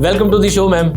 Welcome to the show ma'am.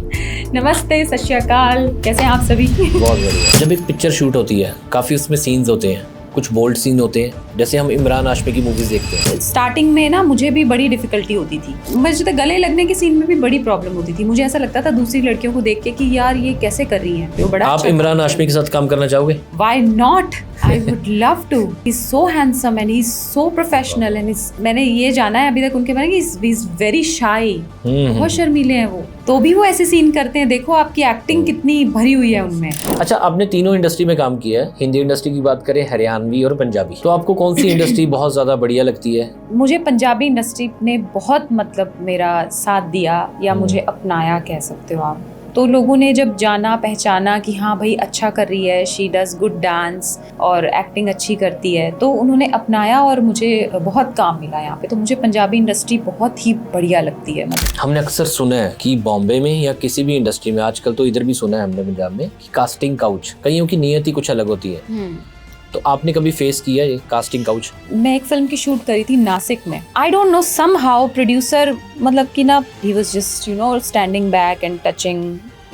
नमस्ते, सत श्री अकाल, कैसे हैं आप सभी? बहुत बढ़िया। जब एक पिक्चर शूट होती है काफ़ी उसमें सीन्स होते हैं, कुछ बोल्ड सीन होते हैं, जैसे हम इमरान हाशमी की मूवीज देखते हैं। स्टार्टिंग में ना मुझे भी बड़ी डिफिकल्टी होती थी, मुझे तो गले लगने के सीन में भी बड़ी प्रॉब्लम होती थी। मुझे ऐसा लगता था दूसरी लड़कियों को देख के कि यार ये कैसे कर रही हैं। वो बड़ा आप अच्छा इमरान हाशमी के साथ काम करना चाहोगे? Why not? I would love to. He's so handsome and he's so professional and मैंने ये जाना है अभी तक उनके बारे में कि he's very shy. बहुत शर्मीले हैं वो, तो भी वो ऐसे सीन करते हैं। देखो आपकी एक्टिंग कितनी भरी हुई है उनमें। अच्छा, आपने तीनों इंडस्ट्री में काम किया है। हिंदी इंडस्ट्री की बात करें, हरियाणवी और पंजाबी, तो आपको कौन सी इंडस्ट्री बहुत ज्यादा बढ़िया लगती है? मुझे पंजाबी इंडस्ट्री ने बहुत मतलब मेरा साथ दिया या मुझे अपनाया कह सकते हो आप। तो लोगों ने जब जाना पहचाना कि हाँ भाई अच्छा कर रही है, शी डज गुड डांस और एक्टिंग अच्छी करती है, तो उन्होंने अपनाया और मुझे बहुत काम मिला यहाँ पे। तो मुझे पंजाबी इंडस्ट्री बहुत ही बढ़िया लगती है। मतलब हमने अक्सर सुना है कि बॉम्बे में या किसी भी इंडस्ट्री में, आजकल तो इधर भी सुना है हमने पंजाब में, कि कास्टिंग काउच, कईयों की नियति कुछ अलग होती है। तो आपने कभी फेस किया ये कास्टिंग काउच? मैं एक फिल्म की शूट करी थी नासिक में। आई डोंट नो, समहाउ प्रोड्यूसर मतलब कि ना, he was just standing back and touching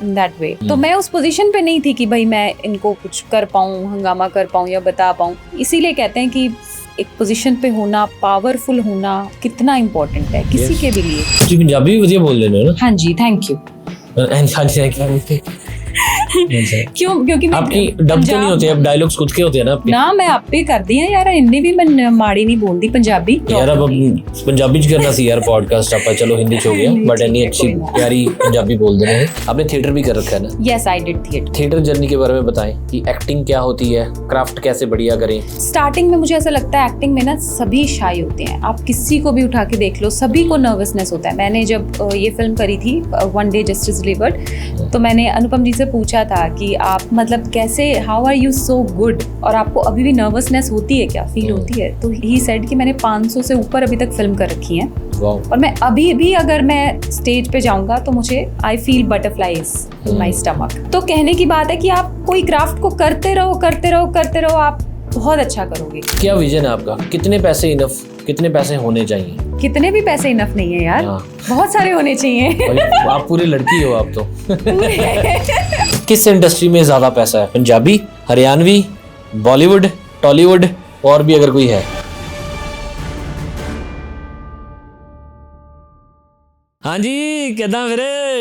in that way. तो मैं उस पोजीशन पे नहीं थी कि भाई मैं इनको कुछ कर पाऊँ, हंगामा कर पाऊँ या बता पाऊँ। इसीलिए कहते हैं कि एक पोजीशन पे होना, पावरफुल होना कितना इम्पोर्टेंट है किसी के भी लिए। जी, पंजाबी वधिया बोल रहे हो ना? हाँ जी, थैंक यू। क्यों? क्योंकि आपकी डब तो नहीं होते, अब डायलॉग्स खुद के होते हैं ना आपके? ना, मैं आप पे कर दी है यार, इन्नी भी मैं माड़ी नहीं बोलती पंजाबी यार। अब पंजाबी च करना सी यार पॉडकास्ट, आप चलो हिंदी च हो गया, बट इतनी अच्छी प्यारी पंजाबी बोल दे रहे हैं। आपने थिएटर भी कर रखा है ना? Yes, I did theatre. Theatre journey के बारे में बताएं कि एक्टिंग क्या होती है, क्राफ्ट कैसे बढ़िया करें। स्टार्टिंग में मुझे ऐसा लगता है एक्टिंग में ना सभी शाई होते हैं। आप किसी को भी उठा के देख लो, सभी को नर्वसनेस होता है। मैंने जब ये फिल्म करी थी वन डे जस्टिस डिलीवर्ड, तो मैंने अनुपम जी से पूछा था कि आप मतलब कैसे, how are you so good, और आपको अभी भी नर्वसनेस होती है क्या, फील होती है? तो ही सेड कि मैंने 500 से ऊपर अभी तक फिल्म कर रखी है और मैं अभी भी अगर मैं स्टेज पे जाऊंगा तो मुझे I feel butterflies in my stomach. तो कहने की बात है कि आप कोई क्राफ्ट को करते रहो करते रहो करते रहो, आप बहुत अच्छा करोगे। क्या विजन है आपका? कितने पैसे इनफ, कितने पैसे होने चाहिए? कितने भी पैसे इनफ नहीं है यार, बहुत सारे होने चाहिए। आप पूरी लड़की हो आप तो। किस इंडस्ट्री में ज्यादा पैसा है? पंजाबी, हरियाणवी, बॉलीवुड, टॉलीवुड, और भी अगर कोई है? हाँ जी, कितना फिर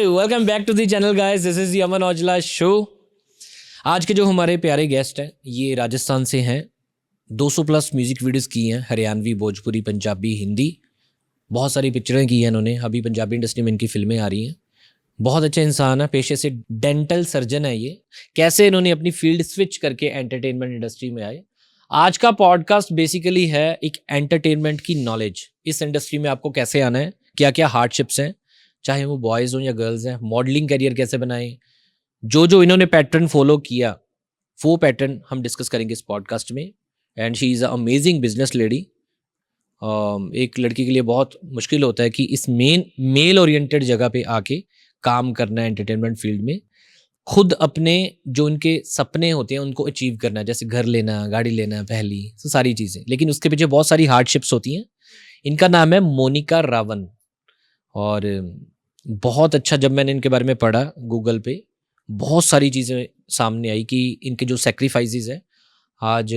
welcome back to the channel guys, this is the Aman Aujla show. आज के जो हमारे प्यारे गेस्ट हैं ये राजस्थान से हैं। 200 प्लस म्यूजिक वीडियोस की हैं, हरियाणवी, भोजपुरी, पंजाबी, हिंदी, बहुत सारी पिक्चरें की हैं इन्होंने। अभी पंजाबी इंडस्ट्री में इनकी फिल्में आ रही हैं। बहुत अच्छे इंसान है, पेशे से डेंटल सर्जन है ये। कैसे इन्होंने अपनी फील्ड स्विच करके एंटरटेनमेंट इंडस्ट्री में आए। आज का पॉडकास्ट बेसिकली है एक एंटरटेनमेंट की नॉलेज। इस इंडस्ट्री में आपको कैसे आना है, क्या क्या हार्डशिप्स हैं, चाहे वो बॉयज़ हों या गर्ल्स हैं, मॉडलिंग करियर कैसे बनाएं, जो इन्होंने पैटर्न फॉलो किया वो पैटर्न हम डिस्कस करेंगे इस पॉडकास्ट में। And she is a amazing business lady. एक लड़की के लिए बहुत मुश्किल होता है कि इस मेल ओरिएंटेड जगह पे आके काम करना है एंटरटेनमेंट फील्ड में, खुद अपने जो उनके सपने होते हैं उनको अचीव करना है, जैसे घर लेना, गाड़ी लेना, पहली, तो सारी चीज़ें, लेकिन उसके पीछे बहुत सारी हार्डशिप्स होती हैं। इनका नाम है मोनिका रावण। और बहुत अच्छा, जब मैंने इनके बारे में पढ़ा गूगल पे, बहुत सारी चीज़ें सामने आई कि इनके जो सेक्रीफाइसेस हैं, आज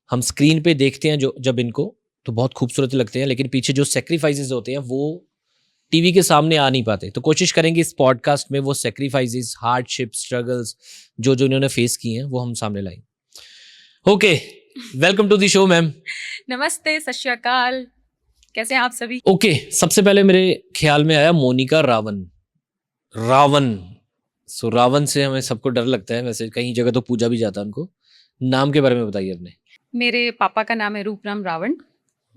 हम स्क्रीन पे देखते हैं जब इनको तो बहुत खूबसूरत लगते हैं, लेकिन पीछे जो सेक्रीफाइसेस होते हैं वो टीवी के सामने आ नहीं पाते। तो कोशिश करेंगे इस पॉडकास्ट में वो सेक्रीफाइसेस, हार्डशिप, स्ट्रगल्स जो इन्होंने फेस किए हैं वो हम सामने लाएं। Okay, welcome to the show ma'am. नमस्ते, सत श्री अकाल, कैसे हैं आप सभी? ओके, सबसे पहले मेरे ख्याल में आया मोनिका रावण। रावण से हमें सबको डर लगता है, वैसे कहीं जगह तो पूजा भी जाता है उनको। नाम के बारे में बताइए अपने। मेरे पापा का नाम है रूपराम रावण,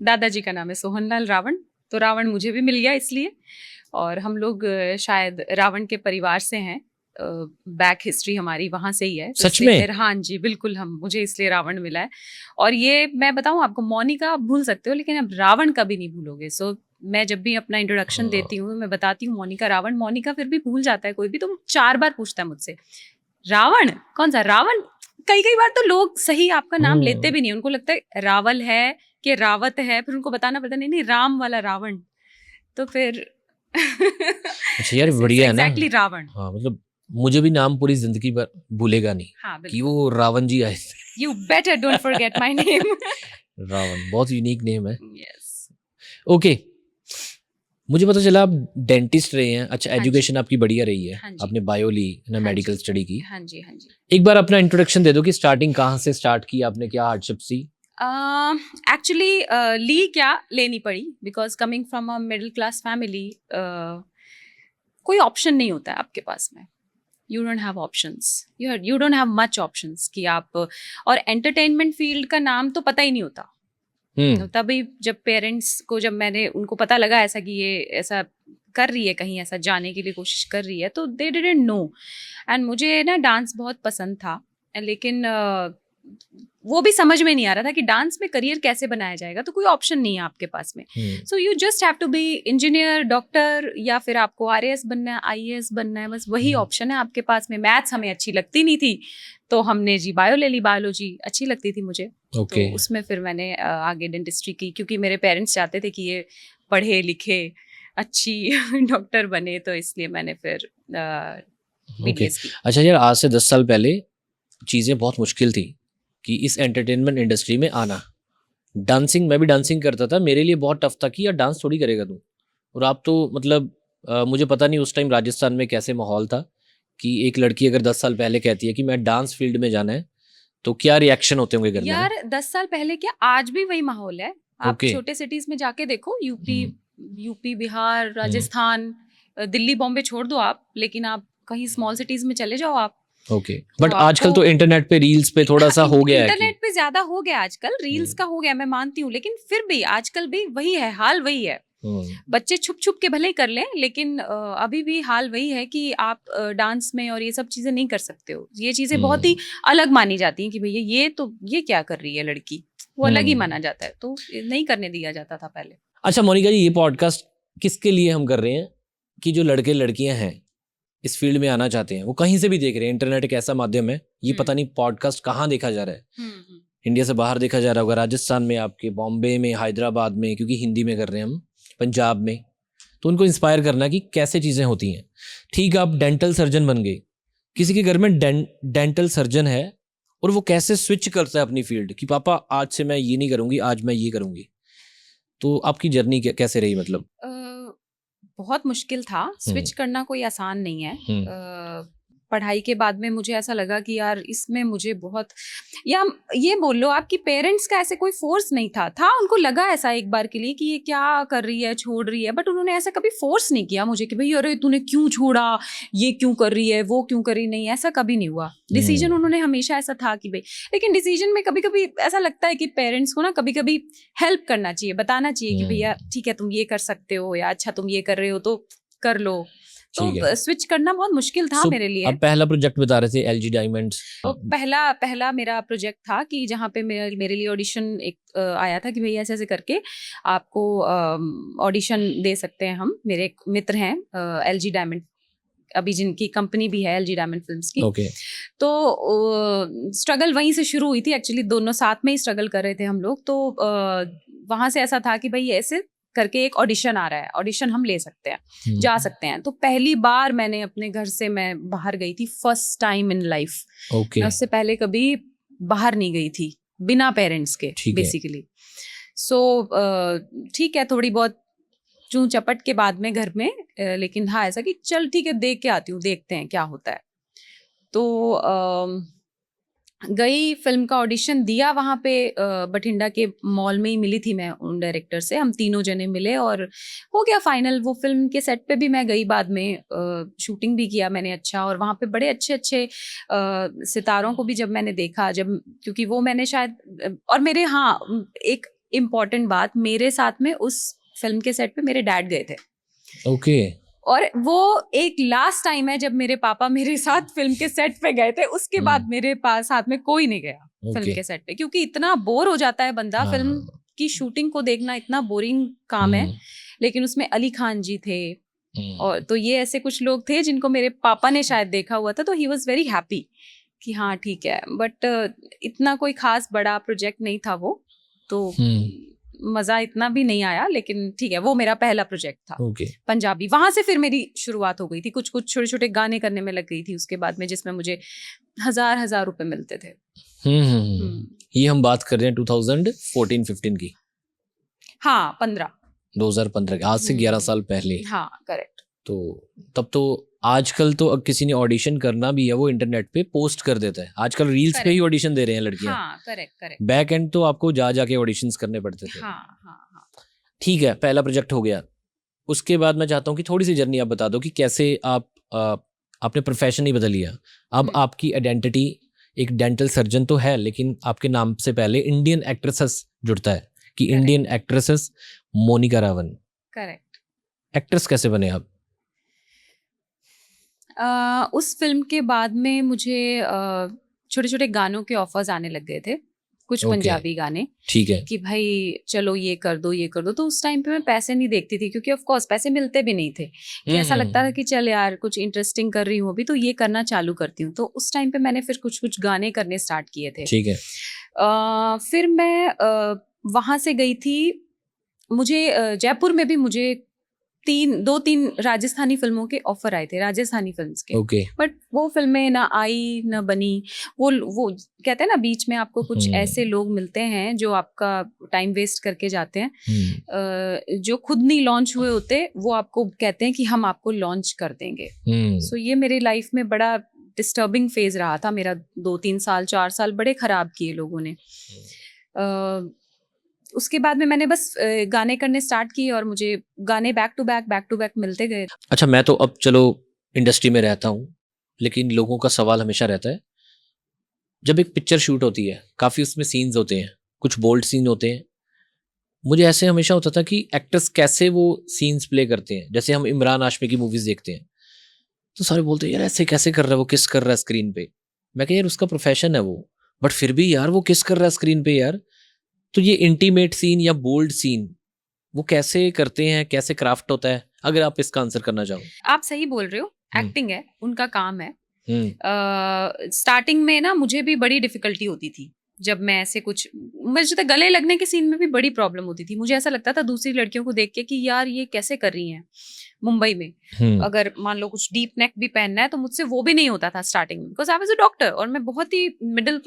दादाजी का नाम है सोहनलाल रावण, तो रावण मुझे भी मिल गया इसलिए। और हम लोग शायद रावण के परिवार से हैं, बैक हिस्ट्री हमारी वहाँ से ही है। सच में? हाँ जी, बिल्कुल, मुझे इसलिए रावण मिला है। और ये मैं बताऊँ आपको, मोनिका आप भूल सकते हो लेकिन अब रावण कभी नहीं भूलोगे। सो मैं जब भी अपना इंट्रोडक्शन देती हूँ मैं बताती हूँ मोनिका रावण। मोनिका फिर भी भूल जाता है कोई भी, तो 4 बार पूछता है मुझसे, रावण कौन सा रावण? कई बार तो लोग सही आपका नाम लेते भी नहीं, उनको लगता है रावल है कि रावत है, फिर उनको बताना पड़ता नहीं राम वाला रावण। तो फिर अच्छा यार, बढ़िया है ना। एग्जैक्टली रावण। हाँ मतलब मुझे भी नाम पूरी जिंदगी भर भूलेगा नहीं हाँ कि बिल्कुल। वो रावण जी आए थे। You better don't forget my name. Ravan बहुत यूनिक नेम है। यस। ओके, मुझे पता चला आप डेंटिस्ट रहे हैं। अच्छा, हाँ जी। एजुकेशन आपकी बढ़िया रही है। हाँ जी। आपने बायो ली ना, हाँ मेडिकल जी। स्टडी की। हाँ जी। हाँ जी। एक बार अपना इंट्रोडक्शन दे दो कि स्टार्टिंग कहाँ से स्टार्ट की आपने, क्या हार्डशिप सी? एक्चुअली ली क्या लेनी पड़ी, because coming from a middle class family, कोई ऑप्शन नहीं होता है आपके पास में। You don't have options, you don't have much options कि आप, और एंटरटेनमेंट फील्ड का नाम तो पता ही नहीं होता। तभी जब पेरेंट्स को, जब मैंने उनको पता लगा ऐसा कि ये ऐसा कर रही है, कहीं ऐसा जाने के लिए कोशिश कर रही है, तो दे डिडंट नो। एंड मुझे ना डांस बहुत पसंद था, लेकिन वो भी समझ में नहीं आ रहा था कि डांस में करियर कैसे बनाया जाएगा। तो कोई ऑप्शन नहीं है आपके पास में। So you just have to be engineer, doctor, या फिर आपको आरएएस बनना है, आईएएस बनना है, बस वही ऑप्शन है आपके पास में। मैथ्स हमें अच्छी लगती नहीं थी, तो हमने जी बायो ले ली। बायोलॉजी अच्छी लगती थी मुझे। ओके। तो उसमें फिर मैंने आगे डेंटिस्ट्री की, क्योंकि मेरे पेरेंट्स चाहते थे कि ये पढ़े लिखे अच्छी डॉक्टर बने, तो इसलिए मैंने फिर बीडीएस की। अच्छा यार, आज से 10 साल पहले चीज़ें बहुत मुश्किल थी कि इस एंटरटेनमेंट इंडस्ट्री में आना। डांसिंग, मैं भी डांसिंग करता था, मेरे लिए बहुत टफ था कि यार डांस थोड़ी करेगा तू। और आप तो मतलब मुझे पता नहीं उस टाइम राजस्थान में कैसे माहौल था कि एक लड़की अगर 10 साल पहले कहती है कि मैं डांस फील्ड में जाना है, तो क्या रिएक्शन होते होंगे घर में ना? यार 10 साल पहले क्या, आज भी वही माहौल है। आप ओके। छोटे सिटीज में जाके देखो, हम्म। यूपी, बिहार, राजस्थान, दिल्ली, बॉम्बे छोड़ दो आप, लेकिन आप कहीं स्मॉल सिटीज में चले जाओ आप, ओके, तो बट आजकल आपको तो इंटरनेट पे, रील्स पे थोड़ा सा हो गया है कि इंटरनेट पे ज्यादा हो गया आजकल, रील्स का हो गया, मैं मानती हूँ, लेकिन फिर भी आजकल भी वही है, हाल वही है। बच्चे छुप छुप के भले ही कर लें, लेकिन अभी भी हाल वही है कि आप डांस में और ये सब चीजें नहीं कर सकते हो। ये चीजें बहुत ही अलग मानी जाती हैं कि भैया ये क्या कर रही है लड़की, वो अलग ही माना जाता है, तो नहीं करने दिया जाता था पहले। अच्छा मोनिका जी, ये पॉडकास्ट किसके लिए हम कर रहे हैं कि जो लड़के लड़कियां हैं इस फील्ड में आना चाहते हैं, वो कहीं से भी देख रहे हैं। इंटरनेट एक ऐसा माध्यम है, ये पता नहीं पॉडकास्ट कहाँ देखा जा रहा है। इंडिया से बाहर देखा जा रहा होगा, राजस्थान में, आपके बॉम्बे में, हैदराबाद में, क्योंकि हिंदी में कर रहे हैं हम, पंजाब में। तो उनको इंस्पायर करना कि कैसे चीज़ें होती हैं। ठीक, आप डेंटल सर्जन बन गए, किसी के घर में डेंटल सर्जन है, और वो कैसे स्विच करता है अपनी फील्ड कि पापा आज से मैं ये नहीं करूँगी, आज मैं ये करूँगी। तो आपकी जर्नी कैसे रही मतलब? बहुत मुश्किल था, स्विच करना कोई आसान नहीं है। पढ़ाई के बाद में मुझे ऐसा लगा कि यार इसमें मुझे बहुत, या ये बोल लो आपकी पेरेंट्स का ऐसे कोई फोर्स नहीं था, उनको लगा ऐसा एक बार के लिए कि ये क्या कर रही है, छोड़ रही है, बट उन्होंने ऐसा कभी फोर्स नहीं किया मुझे कि भाई अरे तूने क्यों छोड़ा, ये क्यों कर रही है, वो क्यों कर रही, नहीं, ऐसा कभी नहीं हुआ। डिसीजन उन्होंने हमेशा ऐसा था कि भाई, लेकिन डिसीजन में कभी कभी ऐसा लगता है कि पेरेंट्स को ना कभी कभी हेल्प करना चाहिए, बताना चाहिए कि भैया ठीक है तुम ये कर सकते हो, या अच्छा तुम ये कर रहे हो तो कर लो। तो स्विच करना बहुत मुश्किल था मेरे लिए। अब पहला प्रोजेक्ट बता रहे थे एलजी डायमंड्स। तो पहला मेरा प्रोजेक्ट था कि जहाँ पे मेरे लिए ऑडिशन एक आया था कि भैया ऐसे ऐसे करके आपको ऑडिशन दे सकते हैं हम। मेरे एक मित्र हैं एलजी डायमंड, अभी जिनकी कंपनी भी है एलजी डायमंड फिल्म्स की। ओके। तो स्ट्रगल वहीं से शुरू हुई थी, एक्चुअली दोनों साथ में ही स्ट्रगल कर रहे थे हम लोग। तो वहाँ से ऐसा था कि भाई ऐसे करके एक ऑडिशन आ रहा है, ऑडिशन हम ले सकते हैं, जा सकते हैं। तो पहली बार मैंने अपने घर से मैं बाहर गई थी, फर्स्ट टाइम इन लाइफ। मैं उससे पहले कभी बाहर नहीं गई थी बिना पेरेंट्स के बेसिकली। सो ठीक है, थोड़ी बहुत चूं चपट के बाद में घर में, लेकिन हाँ ऐसा कि चल ठीक है देख के आती हूँ, देखते हैं क्या होता है। तो गई, फिल्म का ऑडिशन दिया वहाँ पे, बठिंडा के मॉल में ही मिली थी मैं उन डायरेक्टर से, हम तीनों जने मिले और हो गया फाइनल। वो फिल्म के सेट पे भी मैं गई बाद में, शूटिंग भी किया मैंने अच्छा, और वहाँ पे बड़े अच्छे अच्छे सितारों को भी जब मैंने देखा, जब, क्योंकि वो मैंने शायद, और मेरे, हाँ एक इम्पॉर्टेंट बात, मेरे साथ में उस फिल्म के सेट पे मेरे डैड गए थे। ओके। और वो एक लास्ट टाइम है जब मेरे पापा मेरे साथ फिल्म के सेट पे गए थे, उसके बाद मेरे पास साथ में कोई नहीं गया फिल्म के सेट पे, क्योंकि इतना बोर हो जाता है बंदा। फिल्म की शूटिंग को देखना इतना बोरिंग काम है। लेकिन उसमें अली खान जी थे, और तो ये ऐसे कुछ लोग थे जिनको मेरे पापा ने शायद देखा हुआ था, तो ही वॉज वेरी हैप्पी कि हाँ ठीक है। बट इतना कोई खास बड़ा प्रोजेक्ट नहीं था वो, तो मज़ा इतना भी नहीं आया, लेकिन ठीक है, वो मेरा पहला प्रोजेक्ट था ओके पंजाबी। वहाँ से फिर मेरी शुरुआत हो गई थी, कुछ कुछ छोटे छोटे गाने करने में लग गई थी उसके बाद में, जिसमें मुझे 1000 रुपए मिलते थे। ये हम बात कर रहे हैं 2014-15 की, हाँ 15। 2015 की, आज से 11 साल पहले। हाँ करेक्ट। तो तब तो आजकल तो अब किसी ने ऑडिशन करना भी है वो इंटरनेट पे पोस्ट कर देता है, आजकल रील्स पे ही ऑडिशन दे रहे हैं लड़कियां। हाँ करेक्ट करेक्ट। बैक एंड तो आपको जा जाके ऑडिशंस करने पड़ते थे। हाँ हाँ हाँ। ठीक है, पहला प्रोजेक्ट हो गया। उसके बाद मैं चाहता हूँ कि थोड़ी सी जर्नी आप बता दो कि कैसे आपने प्रोफेशन ही बदल लिया। अब आपकी आइडेंटिटी एक डेंटल सर्जन तो है, लेकिन आपके नाम से पहले इंडियन एक्ट्रेसेस जुड़ता है कि Indian actresses Monica Ravan. Correct. Actress कैसे बने आप? उस फिल्म के बाद में मुझे छोटे छोटे गानों के ऑफर्स आने लग गए थे, कुछ Okay. पंजाबी गाने, ठीक है। कि भाई चलो ये कर दो ये कर दो। तो उस टाइम पे मैं पैसे नहीं देखती थी, क्योंकि ऑफ कोर्स पैसे मिलते भी नहीं थे, कि ऐसा लगता था कि चल यार कुछ इंटरेस्टिंग कर रही हूँ अभी, तो ये करना चालू करती हूँ। तो उस टाइम पे मैंने फिर कुछ कुछ गाने करने स्टार्ट किए थे। ठीक है। फिर मैं वहाँ से गई थी, मुझे जयपुर में भी मुझे 2-3 राजस्थानी फिल्मों के ऑफर आए थे, राजस्थानी फिल्म्स के। ओके। बट वो फिल्में ना आई ना बनी। वो कहते हैं ना, बीच में आपको कुछ ऐसे लोग मिलते हैं जो आपका टाइम वेस्ट करके जाते हैं, जो खुद नहीं लॉन्च हुए होते, वो आपको कहते हैं कि हम आपको लॉन्च कर देंगे। सो ये मेरी लाइफ में बड़ा डिस्टर्बिंग फेज रहा था मेरा। 2-3 साल 4 साल बड़े खराब किए लोगों ने। उसके बाद में मैंने बस गाने करने स्टार्ट किए, और मुझे गाने बैक टू बैक मिलते गए। अच्छा, मैं तो अब चलो इंडस्ट्री में रहता हूँ, लेकिन लोगों का सवाल हमेशा रहता है, जब एक पिक्चर शूट होती है काफ़ी उसमें सीन्स होते हैं, कुछ बोल्ड सीन होते हैं, मुझे ऐसे हमेशा होता था कि एक्टर्स कैसे वो सीन्स प्ले करते हैं। जैसे हम इमरान हाशमी की मूवीज़ देखते हैं तो सारे बोलते हैं यार ऐसे कैसे कर रहा है, वो किस कर रहा है स्क्रीन पे। मैं कह यार उसका प्रोफेशन है वो, बट फिर भी यार वो किस कर रहा है स्क्रीन पे यार। तो ये इंटीमेट सीन या बोल्ड सीन वो कैसे करते हैं, कैसे क्राफ्ट होता है, अगर आप इसका आंसर करना चाहो। आप सही बोल रहे हो, एक्टिंग है, उनका काम है। स्टार्टिंग में ना मुझे भी बड़ी डिफिकल्टी होती थी, जब मैं ऐसे कुछ, मुझे तो गले लगने के सीन में भी बड़ी प्रॉब्लम होती थी। मुझे ऐसा लगता था दूसरी लड़कियों को देख के कि यार ये कैसे कर रही हैं मुंबई में। अगर मान लो कुछ डीप नेक भी पहनना है तो मुझसे वो भी नहीं होता था स्टार्टिंग में, because I was a doctor, और मैं बहुत ही मिडिल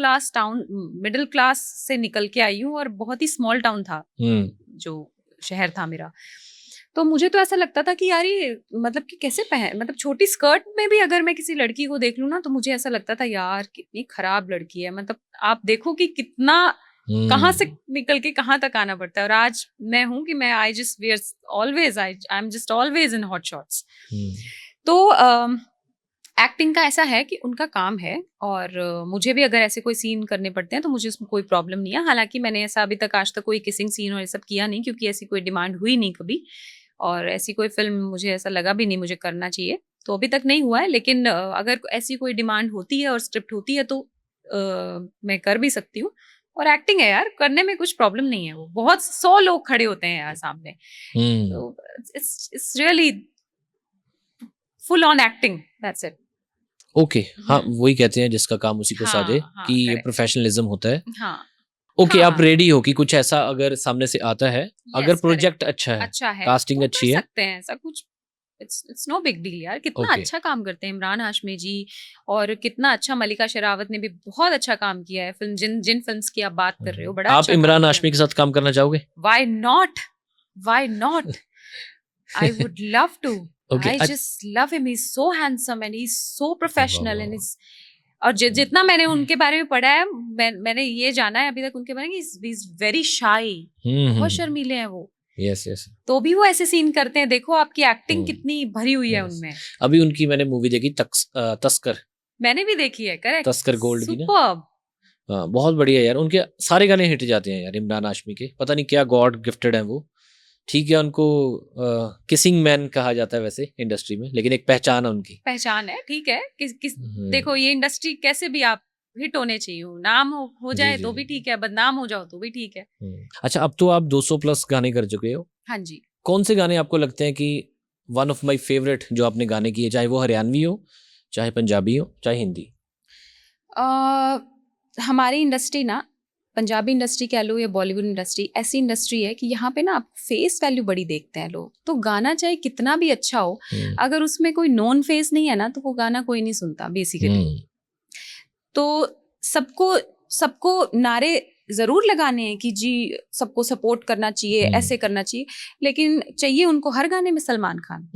क्लास से निकल के आई हूँ, और बहुत ही स्मॉल टाउन था जो शहर था मेरा। तो मुझे तो ऐसा लगता था कि यार ये मतलब कि कैसे मतलब छोटी स्कर्ट में भी अगर मैं किसी लड़की को देख लूँ ना, तो मुझे ऐसा लगता था यार कितनी खराब लड़की है। मतलब आप देखो कि कितना कहाँ से निकल के कहाँ तक आना पड़ता है। और आज मैं हूँ कि मैं I am just always in hot shots. तो एक्टिंग का ऐसा है कि उनका काम है, और मुझे भी अगर ऐसे कोई सीन करने पड़ते हैं तो मुझे उसमें कोई प्रॉब्लम नहीं है। हालांकि मैंने ऐसा अभी तक आज तक कोई किसिंग सीन और ये सब किया नहीं, क्योंकि ऐसी कोई डिमांड हुई नहीं कभी, और ऐसी कोई फिल्म मुझे ऐसा लगा भी नहीं मुझे करना चाहिए, तो अभी तक नहीं हुआ है। लेकिन अगर ऐसी कोई डिमांड होती है और स्क्रिप्ट होती है तो मैं कर भी सकती हूँ। और एक्टिंग है यार, करने में कुछ प्रॉब्लम नहीं है। वो बहुत 100 लोग खड़े होते हैं यार सामने, तो it's really full on acting, that's it. Okay. हाँ, वही कहते हैं जिसका काम उसी को साजे, कि ये प्रोफेशनलिज्म होता है। हाँ। ओके, आप रेडी हो कि कुछ ऐसा अगर सामने से आता है, अगर प्रोजेक्ट अच्छा है, कास्टिंग अच्छी है, सकते हैं ऐसा कुछ, इट्स नो बिग डील यार। कितना अच्छा काम करते हैं इमरान हाशमी जी, और कितना अच्छा मलिका शेरावत ने भी बहुत अच्छा काम किया है। फिल्म जिन फिल्म्स की आप बात कर रहे हो, बड़ा आप इमरान हाशमी के साथ काम करना चाहोगे? Why not I would love to. I just love him, he is so handsome and he is so professional and is, और जितना मैंने उनके बारे में पढ़ा है, मैंने ये जाना है अभी तक उनके बारे में, ही इज वेरी शाई, बहुत शर्मीले हैं वो। यस। तो भी वो ऐसे सीन करते हैं। देखो आपकी एक्टिंग कितनी भरी हुई है उनमें। अभी उनकी मैंने मूवी देखी तस्कर, मैंने भी देखी है। करेक्ट, तस्कर गोल्ड की ना, सुपर्ब। बहुत बढ़िया यार। उनके सारे गाने हिट जाते हैं यार इमरान हाशमी के, पता नहीं क्या गॉड गिफ्टेड है वो। ठीक है, उनको किसिंग मैन कहा जाता है वैसे इंडस्ट्री में, लेकिन एक पहचान है उनकी, पहचान है। ठीक है, देखो ये इंडस्ट्री कैसे भी आप हिट होने चाहिए, नाम हो जाए तो भी ठीक है, बदनाम हो जाओ तो भी ठीक है। अच्छा, अब तो आप 200 प्लस गाने कर चुके हो। हाँ जी। कौन से गाने आपको लगते हैं कि वन ऑफ माय फेवरेट जो आपने गाने किए, चाहे वो हरियाणवी हो, चाहे पंजाबी हो, चाहे हिंदी? हमारी इंडस्ट्री ना पंजाबी इंडस्ट्री कह लो या बॉलीवुड इंडस्ट्री, ऐसी इंडस्ट्री है कि यहाँ पे ना आप फेस वैल्यू बड़ी देखते हैं लोग। तो गाना चाहे कितना भी अच्छा हो, अगर उसमें कोई नॉन फेस नहीं है ना तो वो गाना कोई नहीं सुनता बेसिकली। तो सबको सबको नारे जरूर लगाने हैं कि जी सबको सपोर्ट करना चाहिए, ऐसे करना चाहिए, लेकिन चाहिए उनको हर गाने में सलमान खान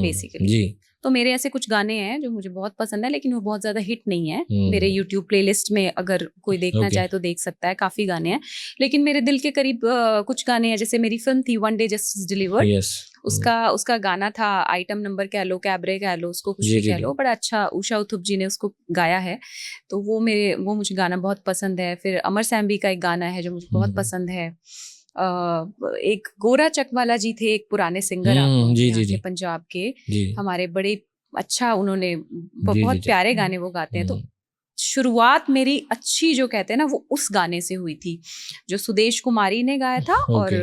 बेसिकली जी। तो मेरे ऐसे कुछ गाने हैं जो मुझे बहुत पसंद है, लेकिन वो बहुत ज्यादा हिट नहीं है। मेरे YouTube प्लेलिस्ट में अगर कोई देखना चाहे तो देख सकता है, काफी गाने हैं। लेकिन मेरे दिल के करीब कुछ गाने हैं, जैसे मेरी फिल्म थी वन डे जस्टिस डिलीवर्ड, उसका गाना था आइटम नंबर कह लो, कैबरे कह लो, उसको कुछ भी कह लो, बड़ा अच्छा उषा उथुप जी ने उसको गाया है। तो वो मुझे गाना बहुत पसंद है। फिर अमर सैम्बी का एक गाना है जो मुझे बहुत पसंद है। एक गोरा चकवाला जी थे, एक पुराने सिंगर आपके पंजाब के, हमारे बड़े अच्छा, उन्होंने बहुत प्यारे गाने वो गाते हैं। तो शुरुआत मेरी अच्छी जो कहते हैं ना वो उस गाने से हुई थी जो सुदेश कुमारी ने गाया था और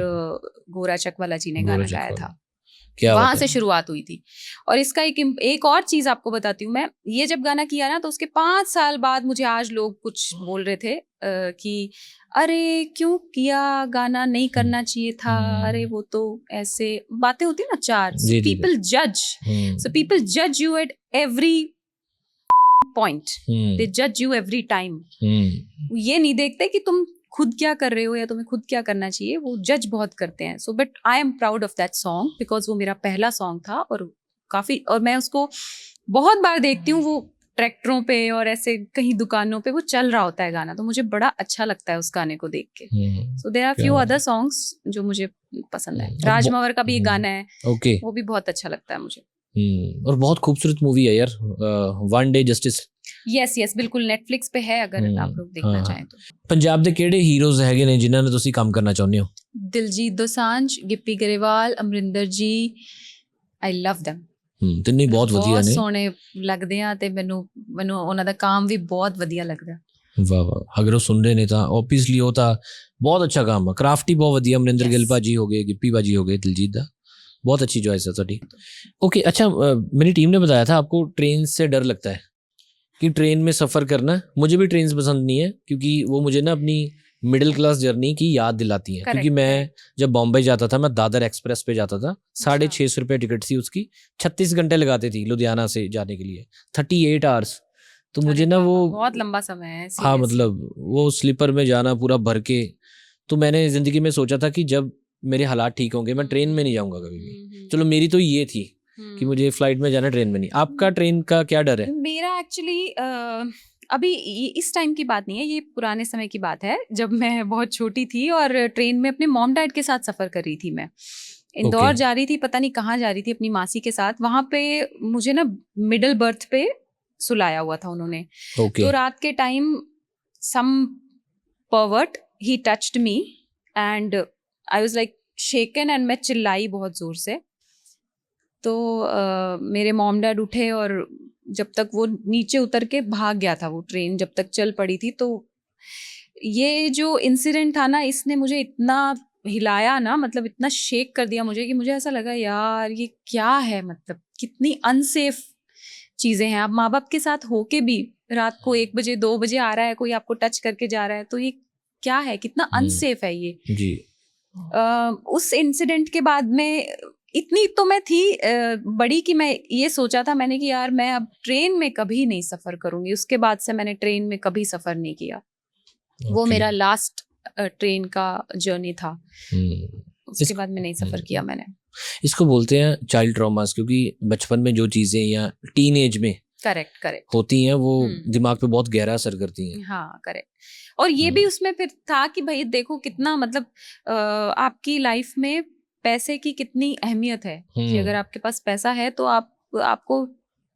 गोरा चकवाला जी ने गाना गाया था, वहां से शुरुआत हुई थी। और इसका एक और चीज आपको बताती हूँ, मैं ये जब गाना किया ना तो उसके 5 साल बाद मुझे आज लोग कुछ बोल रहे थे कि अरे क्यों किया, गाना नहीं करना चाहिए था, अरे वो तो ऐसे बातें होती ना, चार पीपल जज, सो पीपल जज यू एट एवरी पॉइंट, दे जज यू एवरी टाइम। ये नहीं देखते कि तुम खुद क्या कर रहे हो या तुम्हें खुद क्या करना चाहिए, वो जज बहुत करते हैं। So but I am proud of that song because वो मेरा पहला सॉन्ग था और काफी, और मैं उसको बहुत बार देखती हूँ, वो ट्रैक्टरों पे और ऐसे कहीं दुकानों पे वो चल रहा होता है गाना, तो मुझे बड़ा अच्छा लगता है उस गाने को देख के। So there are few other songs जो मुझे पसंद है। राज मवर का भी एक गाना है, वो भी बहुत अच्छा लगता है मुझे। और बहुत खूबसूरत मूवी है यार, वन डे जस्टिस। यस बिल्कुल, नेटफ्लिक्स पे है अगर आप लोग देखना चाहें तो। पंजाब ਦੇ ਕਿਹੜੇ ਹੀਰੋਜ਼ ਹੈਗੇ ਨੇ ਜਿਨ੍ਹਾਂ ਨਾਲ ਤੁਸੀਂ ਕੰਮ ਕਰਨਾ ਚਾਹੁੰਦੇ ਹੋ? ਦਿਲਜੀਤ ਦੋਸਾਂਝ, ਗਿੱਪੀ ਗਰੇਵਾਲ, ਅਮਰਿੰਦਰ ਜੀ, ਆਈ ਲਵ them। ਤਿੰਨੇ ਬਹੁਤ ਵਧੀਆ ਨੇ, ਬਹੁਤ ਸੋਹਣੇ ਲੱਗਦੇ ਆ ਤੇ ਮੈਨੂੰ ਉਹਨਾਂ ਦਾ ਕੰਮ ਵੀ ਬਹੁਤ ਵਧੀਆ ਲੱਗਦਾ। ਵਾਹ ਵਾਹ, ਅਗਰ ਉਹ ਸੁਣ ਰਹੇ ਨੇ ਤਾਂ ਓਬਵੀਅਸਲੀ ਉਹ ਤਾਂ ਬਹੁਤ ਅੱਛਾ ਕੰਮ ਹੈ, ਕ੍ਰਾਫਟ ਹੀ ਬਹੁਤ ਵਧੀਆ। ਅਮਰਿੰਦਰ ਗਿੱਲ ਭਾਜੀ ਹੋ ਗਏ, ਗਿੱਪੀ ਭਾਜੀ ਹੋ ਗਏ, ਦਿਲਜੀਤ ਦਾ बहुत अच्छी चॉइस है ਤੁਹਾਡੀ। ओके, अच्छा, मेरी टीम ने बताया था आपको ट्रेन से डर लगता है कि ट्रेन में सफ़र करना। मुझे भी ट्रेन पसंद नहीं है क्योंकि वो मुझे ना अपनी मिडिल क्लास जर्नी की याद दिलाती हैं। क्योंकि मैं जब बॉम्बे जाता था, मैं दादर एक्सप्रेस पे जाता था, 650 रुपये टिकट थी उसकी, 36 घंटे लगाती थी लुधियाना से जाने के लिए, 38 आवर्स। तो मुझे ना वो बहुत लंबा समय है। हाँ, मतलब वो स्लीपर में जाना पूरा भर के, तो मैंने ज़िंदगी में सोचा था कि जब मेरे हालात ठीक होंगे मैं ट्रेन में नहीं जाऊंगा कभी भी। चलो मेरी तो ये थी कि मुझे फ्लाइट में जाना, ट्रेन में नहीं। आपका ट्रेन का क्या डर है? मेरा एक्चुअली अभी इस टाइम की बात नहीं है, ये पुराने समय की बात है जब मैं बहुत छोटी थी और ट्रेन में अपने मॉम डैड के साथ सफ़र कर रही थी। मैं इंदौर जा रही थी, पता नहीं कहाँ जा रही थी, अपनी मासी के साथ। वहाँ पे मुझे ना मिडिल बर्थ पे सुलाया हुआ था उन्होंने। तो रात के time some pervert he touched me and I was like shaken and मैं चिल्लाई बहुत जोर से। तो मेरे मॉम डैड उठे और जब तक वो नीचे उतर के भाग गया था, वो ट्रेन जब तक चल पड़ी थी। तो ये जो इंसिडेंट था ना, इसने मुझे इतना हिलाया ना, मतलब इतना शेक कर दिया मुझे कि मुझे ऐसा लगा यार ये क्या है, मतलब कितनी अनसेफ चीज़ें हैं। आप माँ बाप के साथ होके भी रात को 1 बजे 2 बजे आ रहा है कोई, आपको टच करके जा रहा है, तो ये क्या है, कितना अनसेफ है ये जी। उस इंसिडेंट के बाद में इतनी तो मैं थी बड़ी कि मैं ये सोचा था मैंने कि यार मैं अब ट्रेन में कभी नहीं सफ़र करूँगी। उसके बाद से मैंने ट्रेन में कभी सफ़र नहीं किया। वो मेरा लास्ट ट्रेन का जर्नी था। उसके बाद में नहीं सफ़र किया मैंने। इसको बोलते हैं चाइल्ड ट्रॉमास, क्योंकि बचपन में जो चीज़ें या टीन एज में करेक्ट होती हैं वो दिमाग पे बहुत गहरा असर करती हैं। हाँ करेक्ट। और ये भी उसमें फिर था कि भाई देखो कितना, मतलब आपकी लाइफ में पैसे की कितनी अहमियत है कि अगर आपके पास पैसा है तो आपको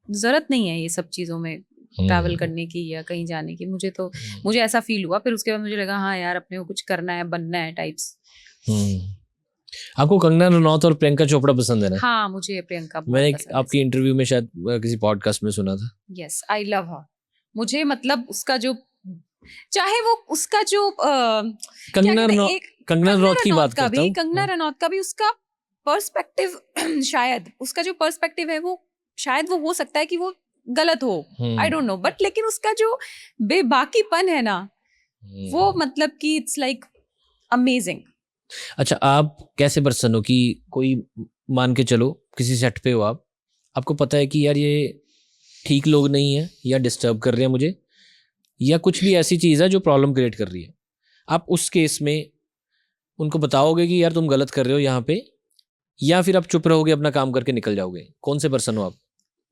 ज़रूरत नहीं है ये सब चीज़ों में ट्रैवल करने की या कहीं जाने की। मुझे ऐसा फील हुआ। फिर उसके बाद मुझे लगा हाँ यार अपने को कुछ करना है, बनना है टाइप्स। आपको कंगना रनौत और प्रियंका चोपड़ा पसंद है ना? हाँ, मुझे प्रियंका बहुत मैंने पसंद है। आपकी इंटरव्यू में शायद किसी पॉडकास्ट में सुना था। यस, आई लव हर। मुझे मतलब उसका जो, चाहे वो उसका जो कंगना रनौत की बात करता हूँ, कंगना रनौत का भी उसका पर्सपेक्टिव शायद उसका जो पर्सपेक्टिव है वो शायद वो हो सकता है कि वो गलत हो, आई डोंट नो, बट लेकिन उसका जो बेबाकीपन है ना, वो मतलब कि इट्स लाइक अमेजिंग। अच्छा, आप कैसे पर्सन हो कि कोई मान के चलो किसी सेट पे हो आप, आपको पता है कि यार ये ठीक लोग नहीं है या डिस्टर्ब कर रहे हैं मुझे, या कुछ भी ऐसी चीज़ है जो प्रॉब्लम क्रिएट कर रही है, आप उस केस में उनको बताओगे कि यार तुम गलत कर रहे हो यहाँ पे, या फिर आप चुप रहोगे अपना काम करके निकल जाओगे? कौन से पर्सन हो आप?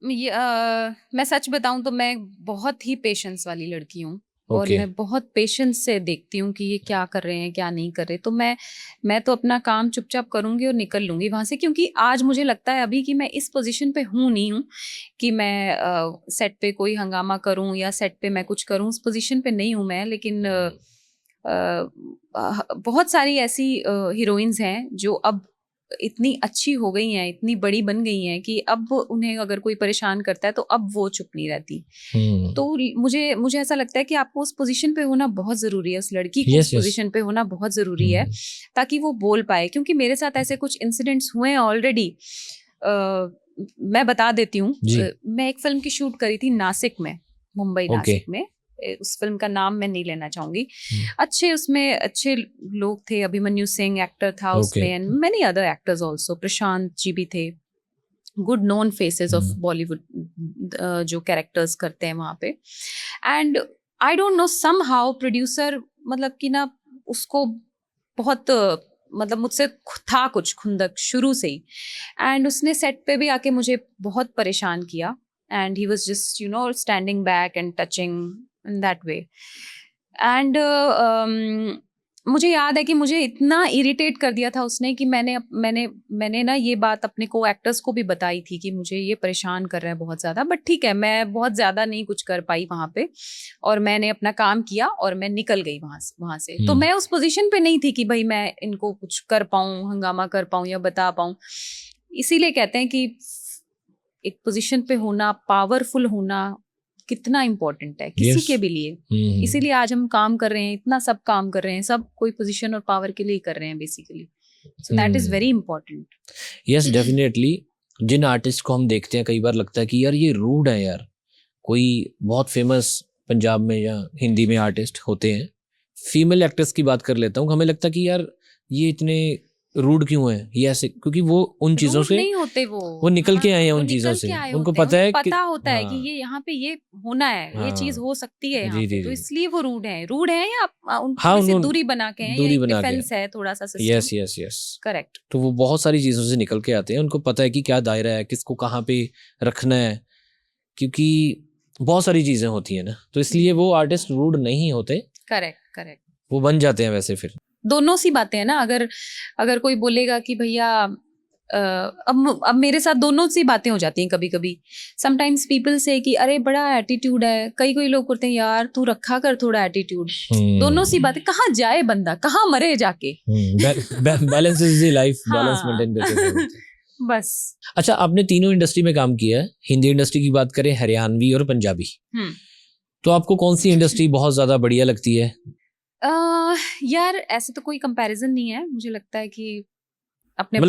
मैं सच बताऊं तो मैं बहुत ही पेशेंस वाली लड़की हूँ और ओके। मैं बहुत पेशेंस से देखती हूँ कि ये क्या कर रहे हैं क्या नहीं कर रहे। तो मैं तो अपना काम चुपचाप करूँगी और निकल लूँगी वहाँ से, क्योंकि आज मुझे लगता है अभी कि मैं इस पोजीशन पे हूँ नहीं हूँ कि मैं सेट पे कोई हंगामा करूँ या सेट पे मैं कुछ करूँ। उस पोजीशन पे नहीं हूँ मैं। लेकिन बहुत सारी ऐसी हीरोइंस हैं जो अब इतनी अच्छी हो गई हैं, इतनी बड़ी बन गई हैं कि अब उन्हें अगर कोई परेशान करता है तो अब वो चुप नहीं रहती। तो मुझे मुझे ऐसा लगता है कि आपको उस पोजीशन पे होना बहुत ज़रूरी है, उस लड़की को उस पोजीशन पे होना बहुत ज़रूरी है ताकि वो बोल पाए। क्योंकि मेरे साथ ऐसे कुछ इंसिडेंट्स हुए हैं ऑलरेडी। मैं बता देती हूँ। मैं एक फिल्म की शूट करी थी नासिक में, मुंबई नासिक में। उस फिल्म का नाम मैं नहीं लेना चाहूंगी। उसमें अच्छे लोग थे, अभिमन्यु सिंह एक्टर था उसमें, and many other actors also, Prashant ji भी थे, good known faces of Bollywood जो कैरेक्टर्स करते हैं वहाँ पे। And I don't know somehow producer मतलब कि ना उसको बहुत मतलब मुझसे था कुछ खुंदक शुरू से ही, एंड उसने सेट पे भी आके मुझे बहुत परेशान किया। And he was just standing back and touching in that way. And मुझे याद है कि मुझे इतना इरिटेट कर दिया था उसने कि मैंने ना ये बात अपने को एक्टर्स को भी बताई थी कि मुझे ये परेशान कर रहा है बहुत ज़्यादा। बट ठीक है, मैं बहुत ज़्यादा नहीं कुछ कर पाई वहाँ पे, और मैंने अपना काम किया और मैं निकल गई वहाँ से। तो मैं उस पोजीशन पे नहीं थी कि भाई मैं इनको कुछ कर पाऊँ, हंगामा कर पाऊँ या बता पाऊँ। इसीलिए कहते हैं कि एक पोजीशन पे होना, पावरफुल होना कितना इम्पोर्टेंट है किसी के भी लिए। इसीलिए आज हम काम कर रहे हैं, इतना सब काम कर रहे हैं, सब कोई पोजीशन और पावर के लिए कर रहे हैं basically. So that is very important. Yes, definitely. जिन आर्टिस्ट को हम देखते हैं कई बार लगता है कि यार ये रूड है यार। कोई बहुत फेमस पंजाब में या हिंदी में आर्टिस्ट होते हैं, फीमेल एक्ट्रेस की बात कर लेता हूँ, हमें लगता है कि यार ये इतने रूड क्यों है, ये ऐसे, क्योंकि वो उन चीजों से नहीं होते, वो निकल के आए हैं उन चीजों से, उनको पता है, पता होता है कि ये यहाँ पे ये होना है, ये चीज हो सकती है यहाँ पे, तो इसलिए वो रूड है या उनसे दूरी बना के हैं, या डिफेंस है थोड़ा सा system. Yes yes yes, correct. तो वो बहुत सारी चीजों से निकल के आते हैं, उनको पता है कि क्या दायरा है, किसको कहाँ पे रखना है, क्योंकि बहुत सारी चीजें होती है ना, तो इसलिए वो आर्टिस्ट रूड नहीं होते। करेक्ट, वो बन जाते हैं वैसे। फिर दोनों सी बातें हैं ना। अगर कोई बोलेगा कि भैया अब मेरे साथ दोनों सी बातें हो जाती हैं कभी कभी। समटाइम्स पीपल से कि अरे बड़ा एटीट्यूड है, कई लोग करते हैं यार तू रखा कर थोड़ा एटीट्यूड। दोनों सी बातें, कहाँ जाए बंदा, कहाँ मरे जाके। Balance is the life, balance maintain करके बस। अच्छा, आपने तीनों इंडस्ट्री में काम किया है। हिंदी इंडस्ट्री की बात करें, हरियाणवी और पंजाबी, तो आपको कौन सी इंडस्ट्री बहुत ज्यादा बढ़िया लगती है? यार ऐसे तो कोई कंपैरिजन नहीं है, मुझे लगता है कि अपने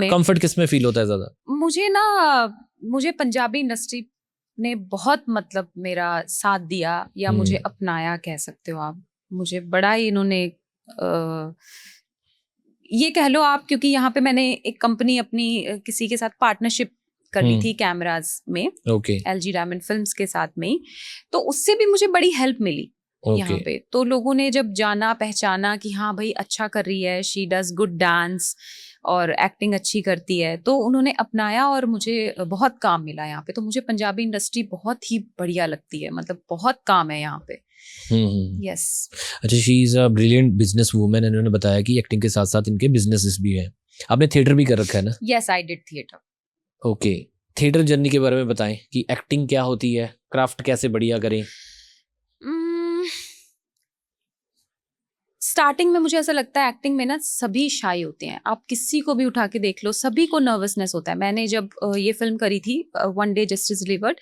कंफर्ट किस में फील होता है ज्यादा? मुझे पंजाबी इंडस्ट्री ने बहुत मतलब मेरा साथ दिया, या मुझे अपनाया कह सकते हो आप। मुझे बड़ा ही इन्होंने ये कह लो आप, क्योंकि यहाँ पे मैंने एक कंपनी अपनी किसी के साथ पार्टनरशिप कर ली थी कैमराज में, LG डायमंड फिल्म्स के साथ में, तो उससे भी मुझे बड़ी हेल्प मिली यहाँ पे। तो लोगों ने जब जाना पहचाना कि हाँ भाई अच्छा कर रही है, शी डज गुड डांस और एक्टिंग अच्छी करती है, तो उन्होंने अपनाया और मुझे बहुत काम मिला यहाँ पे। तो मुझे पंजाबी इंडस्ट्री बहुत ही बढ़िया लगती है, मतलब बहुत काम है यहाँ पे। यस। अच्छा, she is a brilliant business women. इन्होंने बताया कि एक्टिंग के साथ साथ इनके बिजनेसेस भी हैं। आपने थिएटर भी कर रखा है ना? Yes, I did theatre. Okay, theatre journey के बारे में बताएं कि एक्टिंग क्या होती है, क्राफ्ट कैसे बढ़िया करें। स्टार्टिंग में मुझे ऐसा लगता है एक्टिंग में ना सभी शाई होते हैं, आप किसी को भी उठा के देख लो, सभी को नर्वसनेस होता है। मैंने जब ये फिल्म करी थी वन डे जस्टिस डिलीवर्ड,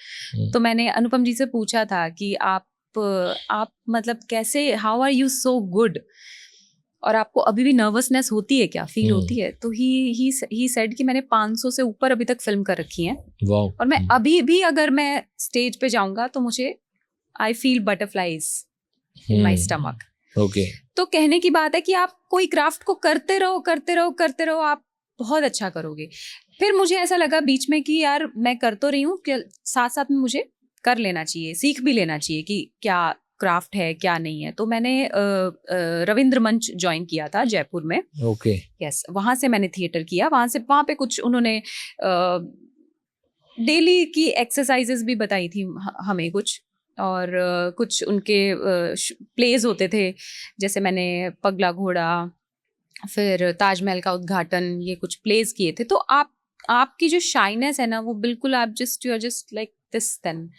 तो मैंने अनुपम जी से पूछा था कि आप मतलब कैसे, how are you so good, और आपको अभी भी नर्वसनेस होती है क्या, फील होती है? तो ही सेड कि मैंने 500 से ऊपर अभी तक फिल्म कर रखी है, और मैं अभी भी अगर मैं स्टेज पे जाऊंगा तो मुझे I feel butterflies in my stomach. Okay तो कहने की बात है कि आप कोई क्राफ्ट को करते रहो करते रहो करते रहो, आप बहुत अच्छा करोगे। फिर मुझे ऐसा लगा बीच में कि यार मैं कर तो रही हूँ, साथ साथ में मुझे कर लेना चाहिए, सीख भी लेना चाहिए कि क्या क्राफ्ट है क्या नहीं है। तो मैंने रविंद्र मंच ज्वाइन किया था जयपुर में। ओके यस, वहाँ से मैंने थिएटर किया। वहाँ पे कुछ उन्होंने डेली की एक्सरसाइजेस भी बताई थी हमें कुछ, और कुछ उनके प्लेज होते थे, जैसे मैंने पगला घोड़ा, फिर ताजमहल का उद्घाटन, ये कुछ प्लेस किए थे। तो आपकी जो शाइनेस है ना, वो बिल्कुल आप you are just like this then.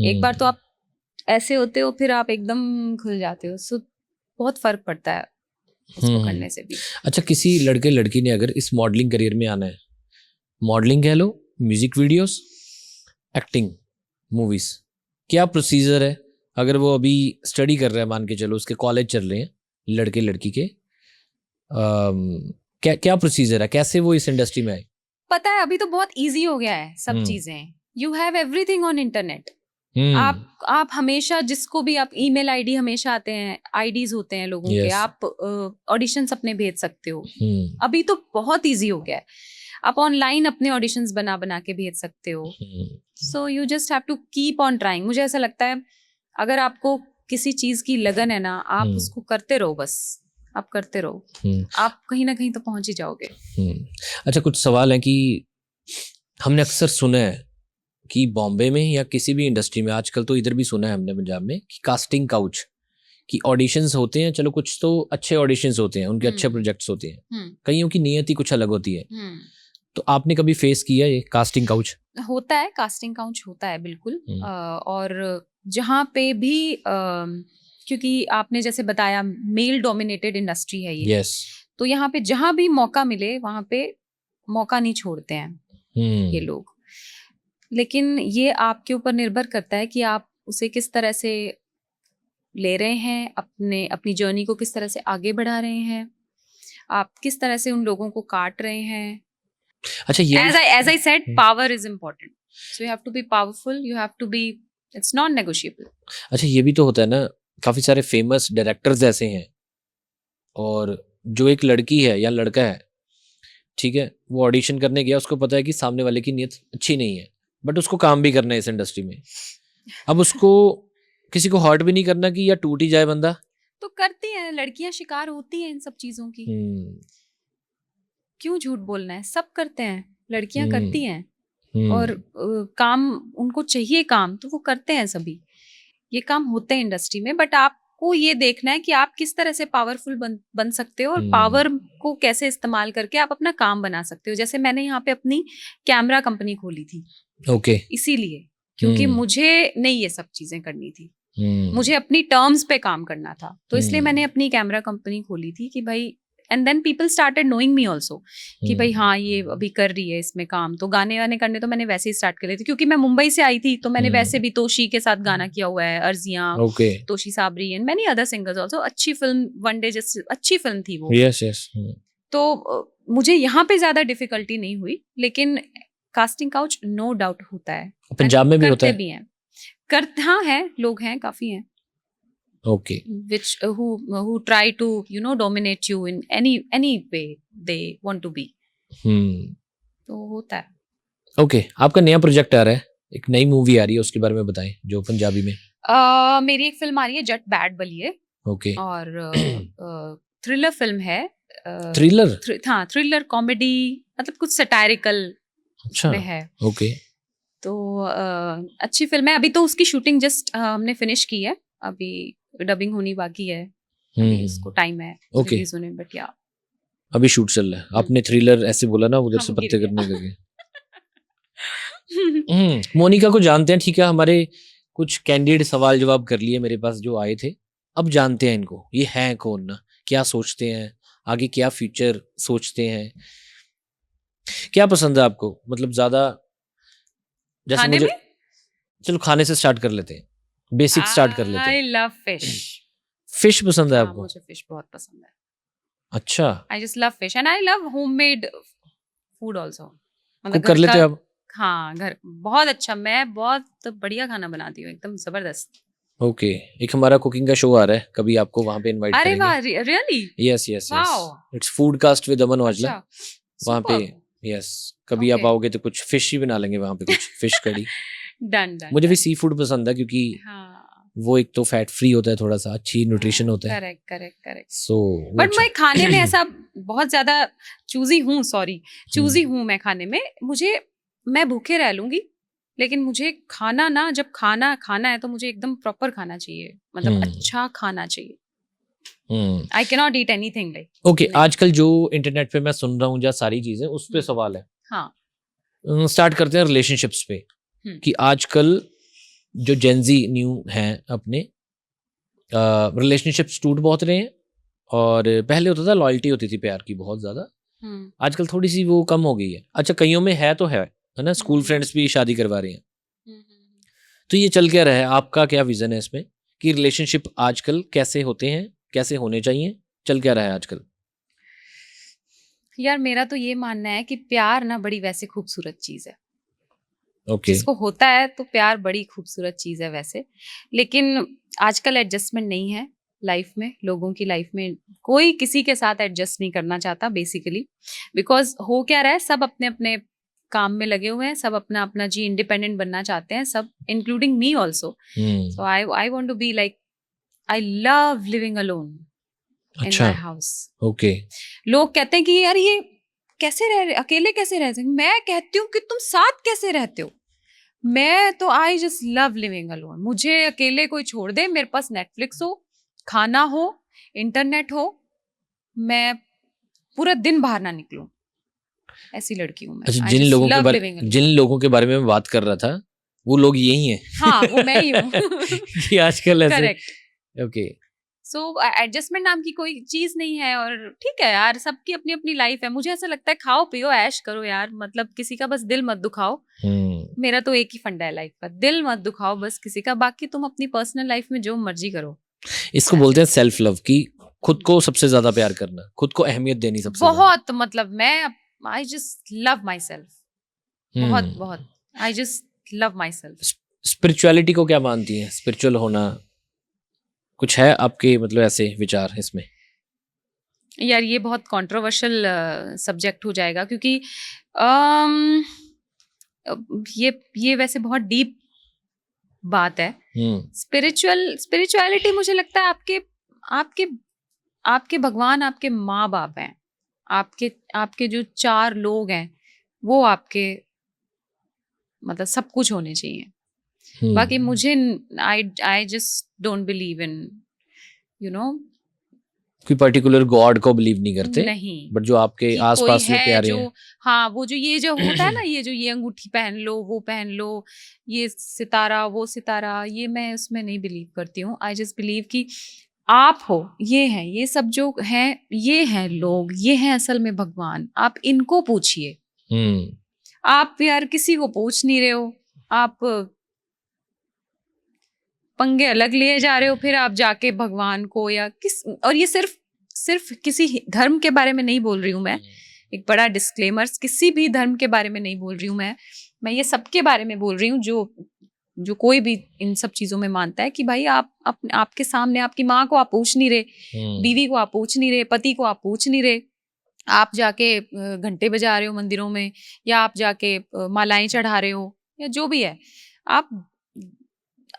एक बार तो आप ऐसे होते हो, फिर आप एकदम खुल जाते हो। सो बहुत फर्क पड़ता है उसको करने से भी। अच्छा, किसी लड़के लड़की ने अगर इस मॉडलिंग करियर में आना है, मॉडलिंग कह लो, म्यूजिक वीडियोस, एक्टिंग, मूवीज, क्या प्रोसीजर है? अगर वो अभी स्टडी कर रहा है, मान के चलो उसके कॉलेज चल रहे हैं लड़के लड़की के, क्या क्या प्रोसीजर है, कैसे वो इस इंडस्ट्री में आए? पता है, अभी तो बहुत इजी हो गया है सब चीजें। You have everything on internet. आप हमेशा, जिसको भी आप, ईमेल आईडी हमेशा आते हैं, आईडीज होते हैं लोगों के, आप ऑडिशंस अपने भेज सकते हो। अभी तो बहुत इजी हो गया है, आप ऑनलाइन अपने ऑडिशंस बना बना के भेज सकते हो। So you just have to keep on trying. मुझे ऐसा लगता है अगर आपको किसी चीज की लगन है ना, आप उसको करते रहो, बस आप करते रहो, आप कहीं ना कहीं तो पहुंच ही जाओगे। अच्छा, कुछ सवाल है कि हमने अक्सर सुना है कि बॉम्बे में या किसी भी इंडस्ट्री में, आजकल तो इधर भी सुना है हमने पंजाब में, कि कास्टिंग काउच की ऑडिशंस होते हैं। चलो कुछ तो अच्छे ऑडिशंस होते हैं, उनके अच्छे प्रोजेक्ट्स होते हैं, कईयों की नियत ही कुछ अलग होती है। तो आपने कभी फेस किया ये कास्टिंग काउच? होता है, कास्टिंग काउच होता है बिल्कुल। और जहाँ पे भी क्योंकि आपने जैसे बताया मेल डोमिनेटेड इंडस्ट्री है ये, तो यहाँ पे जहाँ भी मौका मिले वहाँ पे मौका नहीं छोड़ते हैं ये लोग। लेकिन ये आपके ऊपर निर्भर करता है कि आप उसे किस तरह से ले रहे हैं, अपनी जर्नी को किस तरह से आगे बढ़ा रहे हैं, आप किस तरह से उन लोगों को काट रहे हैं। अच्छा, ये as I said, power is important, so you have to be powerful, you have to be, it's not negotiable. अच्छा, ये भी तो होता है ना, काफी सारे फेमस डायरेक्टर्स ऐसे हैं, और जो एक लड़की है या लड़का है, ठीक है, वो ऑडिशन करने गया, उसको पता है कि सामने वाले की नीयत अच्छी नहीं है, बट उसको काम भी करना है इस इंडस्ट्री में। अब उसको किसी को हर्ट भी नहीं करना कि या टूट ही जाए बंदा। तो करती हैं लड़कियां, शिकार होती हैं इन सब चीजों की। क्यों झूठ बोलना है, सब करते हैं, लड़कियां करती हैं। और काम उनको चाहिए, काम तो वो करते हैं सभी, ये काम होते हैं इंडस्ट्री में। बट आपको ये देखना है कि आप किस तरह से पावरफुल बन सकते हो, और पावर को कैसे इस्तेमाल करके आप अपना काम बना सकते हो। जैसे मैंने यहाँ पे अपनी कैमरा कंपनी खोली थी, इसीलिए क्योंकि मुझे नहीं ये सब चीजें करनी थी, मुझे अपनी टर्म्स पे काम करना था, तो इसलिए मैंने अपनी कैमरा कंपनी खोली थी कि भाई, and then people started knowing me also कि भाई हाँ ये अभी कर रही है इसमें काम। तो गाने वाने करने तो मैंने वैसे ही स्टार्ट कर लिए थे, क्योंकि मैं मुंबई से आई थी, तो मैंने वैसे भी तोशी के साथ गाना किया हुआ है, अर्जियां, Toshi Sabri and many other singers also. अच्छी फिल्म, वन डे जस्ट, अच्छी फिल्म थी वो। तो मुझे यहाँ पे ज्यादा डिफिकल्टी नहीं हुई, लेकिन कास्टिंग काउच नो डाउट होता है, पंजाब में भी होता है, भी हैं, हाँ है, लोग हैं, काफी हैं। Okay. Which who try to dominate you in any way they want to be. तो होता है। Okay, आपका नया प्रोजेक्ट आ रहा है, एक नई मूवी आ रही है, उसके बारे में बताएं, जो पंजाबी में। मेरी एक फिल्म आ रही है, जट बैड बलिए। Okay. और थ्रिलर फिल्म है। थ्रिलर? हाँ, थ्रिलर कॉमेडी, मतलब कुछ सटायरिकल में है। Okay. तो अच्छी फिल्म है। अभी तो उसकी शूटिंग जस्ट हमने फिनिश की है, अभी डबिंग होनी बाकी है, इसको टाइम है रिलीज होने, बट या अभी शूट चल रहा है। आपने थ्रिलर ऐसे बोला ना, उधर से पत्ते करने लगे। मोनिका को जानते हैं, ठीक है, हमारे कुछ कैंडिडेट सवाल जवाब कर लिए मेरे पास जो आए थे, अब जानते हैं इनको, ये हैं कौन ना, क्या सोचते हैं, आगे क्या फ्यूचर सोचते हैं, क्या पसंद है आपको, मतलब ज्यादा, जैसे मुझे, चलो खाने से स्टार्ट कर लेते हैं, बेसिक स्टार्ट कर लेते हैं। I love fish. फिश पसंद है आपको? मुझे फिश बहुत पसंद है। अच्छा। I just love fish and I love homemade food also. Cook कर लेते हो आप? हाँ, घर बहुत अच्छा, मैं बहुत बढ़िया खाना बनाती हूँ, एकदम जबरदस्त। ओके, एक हमारा कुकिंग का शो आ रहा है, कभी आपको वहाँ पे इनवाइट अरे करेंगे। वाह, really? Yes yes yes, wow, it's food cast with Aman Aujla. अच्छा, वहाँ पे सुपर्ब। यस, कभी आप ओके, आओगे तो कुछ फिश ही बना लेंगे वहाँ पे, कुछ फिश कड़ी। डन डन मुझे भी डन। सी फूड पसंद है क्योंकि हाँ, वो एक तो फैट फ्री होता है, थोड़ा सा अच्छी न्यूट्रिशन होता है, करेक्ट करेक्ट करेक्ट। सो वो बट अच्छा। मैं खाने में ऐसा बहुत ज्यादा चूजी हूँ, सॉरी, चूजी हम्म, हूँ मैं खाने में। मैं भूखे रह लूंगी, लेकिन मुझे खाना ना, जब खाना खाना है तो मुझे एकदम प्रॉपर खाना चाहिए, मतलब हम्म, अच्छा खाना चाहिए। Hmm. I can not eat anything like. Okay, आजकल जो इंटरनेट पे मैं सुन रहा हूँ या सारी चीजें, उस पे सवाल है। हाँ। स्टार्ट करते हैं रिलेशनशिप्स पे, हम्म, कि आजकल जो जेंजी न्यू हैं अपने रिलेशनशिप्स टूट बहुत रहे हैं। और पहले होता था लॉयल्टी होती थी प्यार की बहुत ज्यादा, हम्म, आजकल थोड़ी सी वो कम हो गई है। अच्छा, कईयों में है तो है ना, स्कूल हम्म, फ्रेंड्स भी शादी करवा रहे हैं। हम्म। तो ये चल क्या रहा है, आपका क्या विजन है इसमें, कि रिलेशनशिप आजकल कैसे होते हैं, कैसे होने चाहिए, चल क्या रहा है आजकल? यार मेरा तो ये मानना है कि प्यार ना बड़ी वैसे खूबसूरत चीज है। ओके। जिसको होता है तो प्यार बड़ी खूबसूरत चीज है वैसे, लेकिन आजकल एडजस्टमेंट नहीं है लाइफ में, लोगों की लाइफ में कोई किसी के साथ एडजस्ट नहीं करना चाहता बेसिकली। बिकॉज हो क्या रहा है, सब अपने अपने काम में लगे हुए हैं, सब अपना अपना जी इंडिपेंडेंट बनना चाहते हैं, सब including me also. So I want to be like, I love living alone in अच्छा। My house. ओके। लोग कहते हैं कि यार ये कैसे रह रहे, अकेले कैसे रह सकते, मैं कहती हूँ कि तुम साथ कैसे रहते हो। मैं तो आई जस्ट लव लिविंग अलोन, मुझे अकेले कोई छोड़ दे, मेरे पास नेटफ्लिक्स हो, खाना हो, इंटरनेट हो, मैं पूरा दिन बाहर ना निकलूं, ऐसी लड़की हूं मैं। अच्छा, I just love living gin alone. लोगों के बारे में मैं बात कर रहा था, वो लोग यही हैं। हाँ, वो मैं ही हूँ। कि आजकल ऐसे। करेक्ट। ओके। सो एडजस्टमेंट नाम की कोई चीज नहीं है, और ठीक है यार, सबकी अपनी अपनी लाइफ है। मुझे ऐसा लगता है खाओ पियो ऐश करो यार, मतलब किसी का बस दिल मत दुखाओ। हम्म। मेरा तो एक ही फंडा है लाइफ का, दिल मत दुखाओ बस किसी का, बाकी तुम अपनी पर्सनल लाइफ में जो मर्जी करो। इसको That's बोलते हैं it. सेल्फ लव, की खुद को सबसे ज्यादा प्यार करना, खुद को अहमियत देनी सबसे ज्यादा। बहुत, मतलब मैं, आई जस्ट लव माई सेल्फ, बहुत हम्म। बहुत, आई just love my self. Spirituality को क्या मानती हैं, स्पिरिचुअल होना कुछ है आपके, मतलब ऐसे विचार इसमें? यार ये बहुत कंट्रोवर्शियल सब्जेक्ट हो जाएगा, क्योंकि अम, ये वैसे बहुत डीप बात है। हम्म, स्पिरिचुअलिटी मुझे लगता है आपके आपके आपके भगवान आपके माँ बाप हैं, आपके आपके जो चार लोग हैं वो आपके, मतलब सब कुछ होने चाहिए। बाकी हम्म। मुझे, I I just don't believe in, you know, कोई पर्टिकुलर गॉड को बिलीव नहीं करते, नहीं बट जो आपके कि कोई आसपास जो है प्यारे जो, हैं। हाँ वो जो ये जो होता है ना, ये जो ये अंगूठी पहन लो, वो पहन लो, ये सितारा वो सितारा, ये मैं उसमें नहीं बिलीव करती हूँ। आई जस्ट बिलीव कि आप हो, ये हैं, ये सब जो हैं, ये हैं लोग, ये हैं असल में भगवान, आप इनको पूछिए। हम्म, आप यार किसी को पूछ नहीं रहे हो, आप पंगे अलग लिए जा रहे हो, फिर आप जाके भगवान को या किस, और ये सिर्फ सिर्फ किसी धर्म के बारे में नहीं बोल रही हूँ मैं, एक बड़ा डिस्क्लेमर, किसी भी धर्म के बारे में नहीं बोल रही हूँ मैं ये सबके बारे में बोल रही हूँ जो जो कोई भी इन सब चीजों में मानता है कि भाई आपके सामने आपकी माँ को आप पूछ नहीं रहे, बीवी को आप पूछ नहीं रहे, पति को आप पूछ नहीं रहे, आप जाके घंटे बजा रहे हो मंदिरों में, या आप जाके मालाएं चढ़ा रहे हो, या जो भी है आप,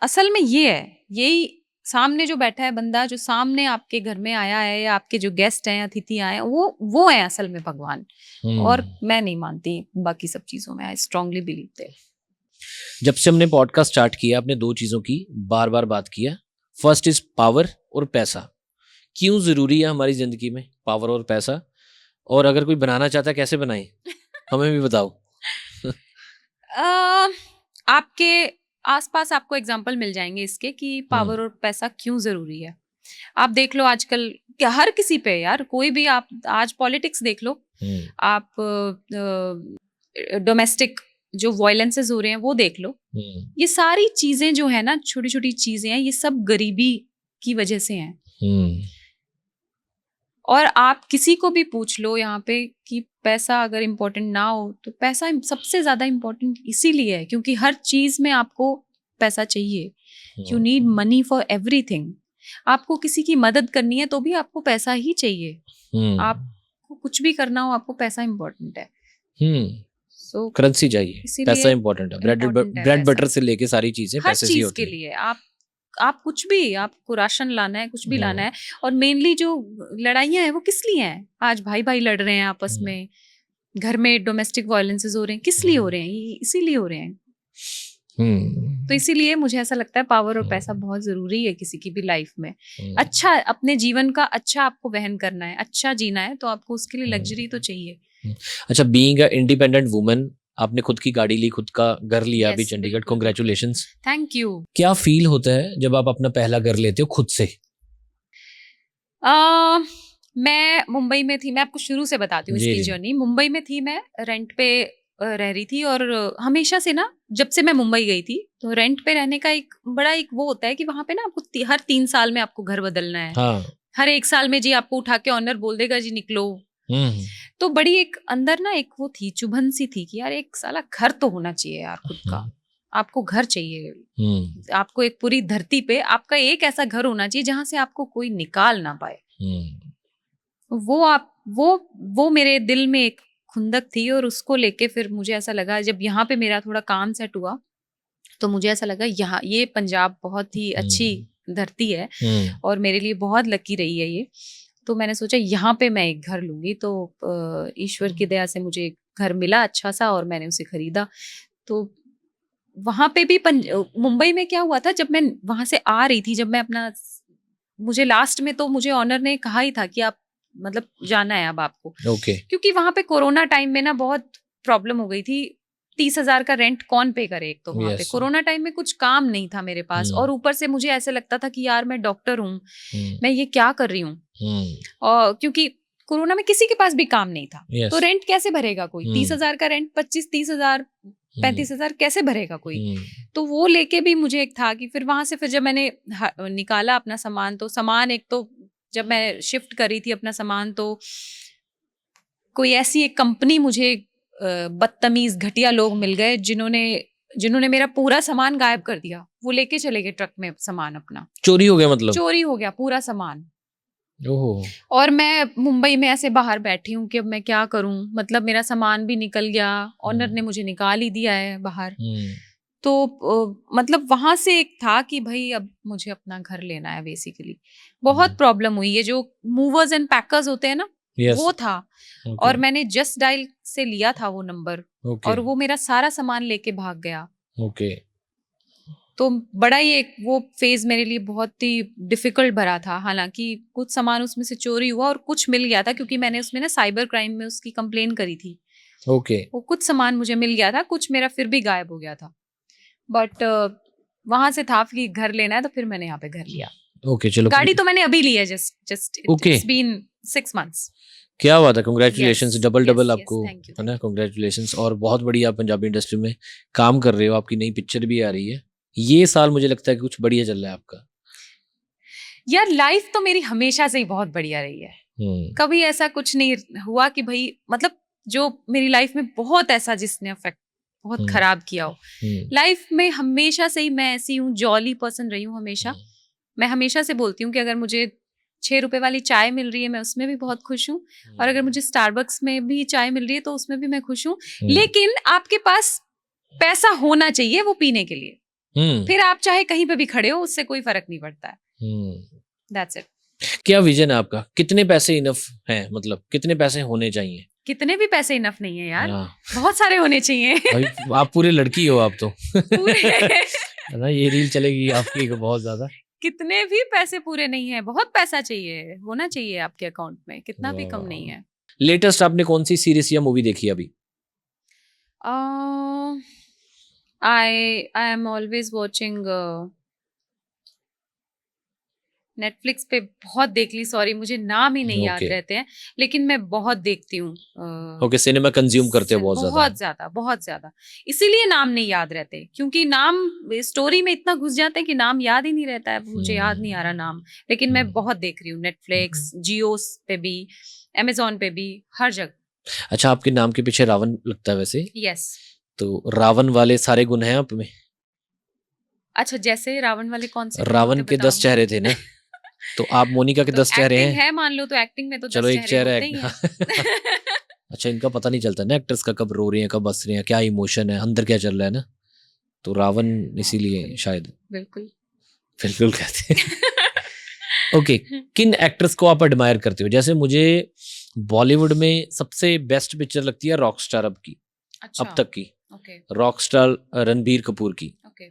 असल में ये है, यही सामने जो बैठा है बंदा, जो सामने आपके घर में आया है, या आपके जो गेस्ट हैं, अतिथि आए हैं, वो है असल में भगवान। और मैं नहीं मानती बाकी सब चीजों में, आई स्ट्रांगली बिलीव दैट। जब से हमने पॉडकास्ट स्टार्ट किया, आपने दो चीज़ों की बार बार बात किया, फर्स्ट इज पावर और पैसा। क्यों ज़रूरी है हमारी ज़िंदगी में पावर और पैसा, और अगर कोई बनाना चाहता है कैसे बनाए, हमें भी बताओ। आपके आसपास आपको एग्जाम्पल मिल जाएंगे इसके कि पावर और पैसा क्यों जरूरी है। आप देख लो आजकल क्या हर किसी पे यार, कोई भी, आप आज पॉलिटिक्स देख लो, आप डोमेस्टिक जो वायलेंसेस हो रहे हैं वो देख लो, ये सारी चीजें जो है ना, छोटी छोटी चीजें हैं, ये सब गरीबी की वजह से हैं। और आप किसी को भी पूछ लो यहाँ पे कि पैसा अगर इम्पोर्टेंट ना हो, तो पैसा सबसे ज्यादा इम्पोर्टेंट इसीलिए है क्योंकि हर चीज में आपको पैसा चाहिए. You need money for everything. आपको किसी की मदद करनी है तो भी आपको पैसा ही चाहिए. आपको कुछ भी करना हो, आपको पैसा इम्पोर्टेंट है. सो करेंसी चाहिए, इसीलिए पैसा इंपॉर्टेंट है. important है ब्रेड पैसा. बटर से लेके सारी चीजें हर पैसे से ही चीज होती के हैं. लिए आप कुछ भी, आपको राशन लाना है, कुछ भी लाना है. और मेनली जो लड़ाइयाँ हैं वो किस लिए हैं? आज भाई भाई लड़ रहे हैं आपस में, घर में डोमेस्टिक वायलेंसेस हो रहे हैं, किस लिए हो रहे हैं? ये इसीलिए हो रहे हैं. तो इसीलिए मुझे ऐसा लगता है पावर और पैसा बहुत जरूरी है किसी की भी लाइफ में. अच्छा, अपने जीवन का अच्छा आपको वहन करना है, अच्छा जीना है, तो आपको उसके लिए लग्जरी तो चाहिए. अच्छा, बीइंग अ इंडिपेंडेंट वुमन, आपने खुद की गाड़ी ली, खुद का घर लिया अभी Yes, चंडीगढ़. बिल्कुल. कांग्रेचुलेशंस. Thank you. क्या फील होता है जब आप अपना पहला घर लेते हो खुद से? मैं मुंबई में थी. मैं आपको शुरू से बताती हूँ जी, इसकी जी. जर्नी. मुंबई में थी मैं, रेंट पे रह रही थी. और हमेशा से ना, जब से मैं मुंबई गई थी, तो रेंट पे रहने का एक बड़ा एक वो होता है कि वहां पे ना आपको हर 3 साल में आपको घर बदलना है. हाँ. हर 1 साल में जी आपको उठा के ऑनर बोल देगा जी निकलो. तो बड़ी एक अंदर ना एक वो थी, चुभन सी थी कि यार एक साला घर तो होना चाहिए यार खुद का. आपको घर चाहिए. आपको एक पूरी धरती पे आपका एक ऐसा घर होना चाहिए जहां से आपको कोई निकाल ना पाए. वो मेरे दिल में एक खुंदक थी. और उसको लेके फिर मुझे ऐसा लगा, जब यहाँ पे मेरा थोड़ा काम सेट हुआ, तो मुझे ऐसा लगा यहाँ ये पंजाब बहुत ही अच्छी धरती है और मेरे लिए बहुत लकी रही है ये. तो मैंने सोचा यहाँ पे मैं एक घर लूंगी. तो ईश्वर की दया से मुझे एक घर मिला अच्छा सा, और मैंने उसे खरीदा. तो वहां पे भी मुंबई में क्या हुआ था, जब मैं वहां से आ रही थी, जब मैं अपना, मुझे लास्ट में तो मुझे ऑनर ने कहा ही था कि आप मतलब जाना है अब आपको. क्योंकि वहां पे कोरोना टाइम में ना बहुत प्रॉब्लम हो गई थी. 30,000 का रेंट कौन पे करे? एक तो वहां पे कोरोना टाइम में कुछ काम नहीं था मेरे पास, और ऊपर से मुझे ऐसे लगता था कि यार मैं डॉक्टर हूँ, मैं ये क्या कर रही हूँ. और क्योंकि कोरोना में किसी के पास भी काम नहीं था, तो रेंट कैसे भरेगा कोई? 30,000 का रेंट 25-30,000 35,000 कैसे भरेगा कोई? तो वो लेके भी मुझे एक था कि फिर वहां से, फिर जब मैंने निकाला अपना सामान, तो सामान एक तो जब मैं शिफ्ट करी थी अपना सामान, तो कोई ऐसी एक कंपनी, मुझे बदतमीज घटिया लोग मिल गए जिन्होंने मेरा पूरा सामान गायब कर दिया. वो लेके चले गए ट्रक में सामान अपना. चोरी हो गया? मतलब चोरी हो गया पूरा सामान. ओहो. और मैं मुंबई में ऐसे बाहर बैठी हूँ कि अब मैं क्या करूं. मतलब मेरा सामान भी निकल गया, ऑनर ने मुझे निकाल ही दिया है बाहर. तो मतलब वहां से एक था कि भाई अब मुझे अपना घर लेना है. बेसिकली बहुत प्रॉब्लम हुई. ये जो मूवर्स एंड पैकर्स होते हैं ना, वो था. और मैंने जस्ट डायल से लिया था वो नंबर, और वो मेरा सारा सामान लेके भाग गया. तो बड़ा ही एक वो फेज मेरे लिए बहुत ही डिफिकल्ट भरा था. हालांकि कुछ सामान उसमें से चोरी हुआ और कुछ मिल गया था, क्योंकि मैंने उसमें ना साइबर क्राइम में उसकी कंप्लेन करी थी. वो कुछ सामान मुझे मिल गया था, कुछ मेरा फिर भी गायब हो गया था. बट वहां से था कि घर लेना है, तो फिर मैंने यहाँ पे घर लिया. चलो. गाड़ी तो मैंने अभी ली है, जस्ट इट्स बीन 6 months. क्या बात है. कांग्रेचुलेशंस. डबल आपको है ना. कांग्रेचुलेशंस. और बहुत बढ़िया, पंजाबी इंडस्ट्री में काम कर रहे हो, आपकी नई पिक्चर भी आ रही है. ये साल मुझे लगता है कि कुछ बढ़िया चल रहा है आपका. यार लाइफ तो मेरी हमेशा से ही बहुत बढ़िया रही है. कभी ऐसा कुछ नहीं हुआ कि भाई, मतलब जो मेरी लाइफ में बहुत ऐसा जिसने अफेक्ट बहुत खराब किया हो. लाइफ में हमेशा से ही मैं ऐसी हूँ, जॉली पर्सन रही हूँ हमेशा. मैं हमेशा से बोलती हूँ कि अगर मुझे 6 रुपए वाली चाय मिल रही है, मैं उसमें भी बहुत खुश हूँ. और अगर मुझे स्टारबक्स में भी चाय मिल रही है, तो उसमें भी मैं खुश हूँ. लेकिन आपके पास पैसा होना चाहिए वो पीने के लिए. फिर आप चाहे कहीं पे भी खड़े हो, उससे कोई फर्क नहीं पड़ता है. That's it. क्या विजन है आपका? कितने पैसे इनफ हैं? मतलब कितने पैसे होने चाहिए? कितने भी पैसे इनफ नहीं है यार. बहुत सारे होने चाहिए. भाई आप पूरे लड़की हो आप तो. है ना. ये रील चलेगी आपकी बहुत ज्यादा. कितने भी पैसे पूरे नहीं है, बहुत पैसा चाहिए, होना चाहिए आपके अकाउंट में. कितना भी कम नहीं है. लेटेस्ट आपने कौन सी सीरीज या मूवी देखी अभी? I am always watching Netflix पे बहुत देख ली. सॉरी, मुझे नाम ही नहीं याद रहते हैं, लेकिन मैं बहुत देखती हूँ. सिनेमा कंज्यूम करते हो बहुत ज्यादा. इसीलिए नाम नहीं याद रहते, क्योंकि नाम स्टोरी में इतना घुस जाते हैं कि नाम याद ही नहीं रहता है. मुझे याद नहीं आ रहा नाम, लेकिन मैं बहुत देख रही हूँ. नेटफ्लिक्स, जियो पे भी, अमेजोन पे भी, हर जगह. अच्छा, आपके नाम के पीछे रावण लगता है वैसे? यस. तो रावण वाले सारे गुण हैं आप में? अच्छा, जैसे रावण वाले कौन से रावण के 10 चेहरे थे ना, तो आप मोनिका के 10 चेहरे एक्टिंग हैं। है, मान लो, तो एक्टिंग में तो 10 चलो एक चेहरे चेहरा होते ही हैं। अच्छा, इनका पता नहीं चलता ना एक्टर्स का, कब रो रहे हैं कब हंस रहे हैं, क्या इमोशन है अंदर, क्या चल रहा है ना। तो रावण इसीलिए शायद बिल्कुल बिल्कुल कहते हैं। ओके, किन एक्ट्रेस को आप एडमायर करते हो? जैसे मुझे बॉलीवुड में सबसे बेस्ट पिक्चर लगती है रॉकस्टार अब की, अच्छा, अब तक की। ओके रॉकस्टार रणबीर कपूर की ओके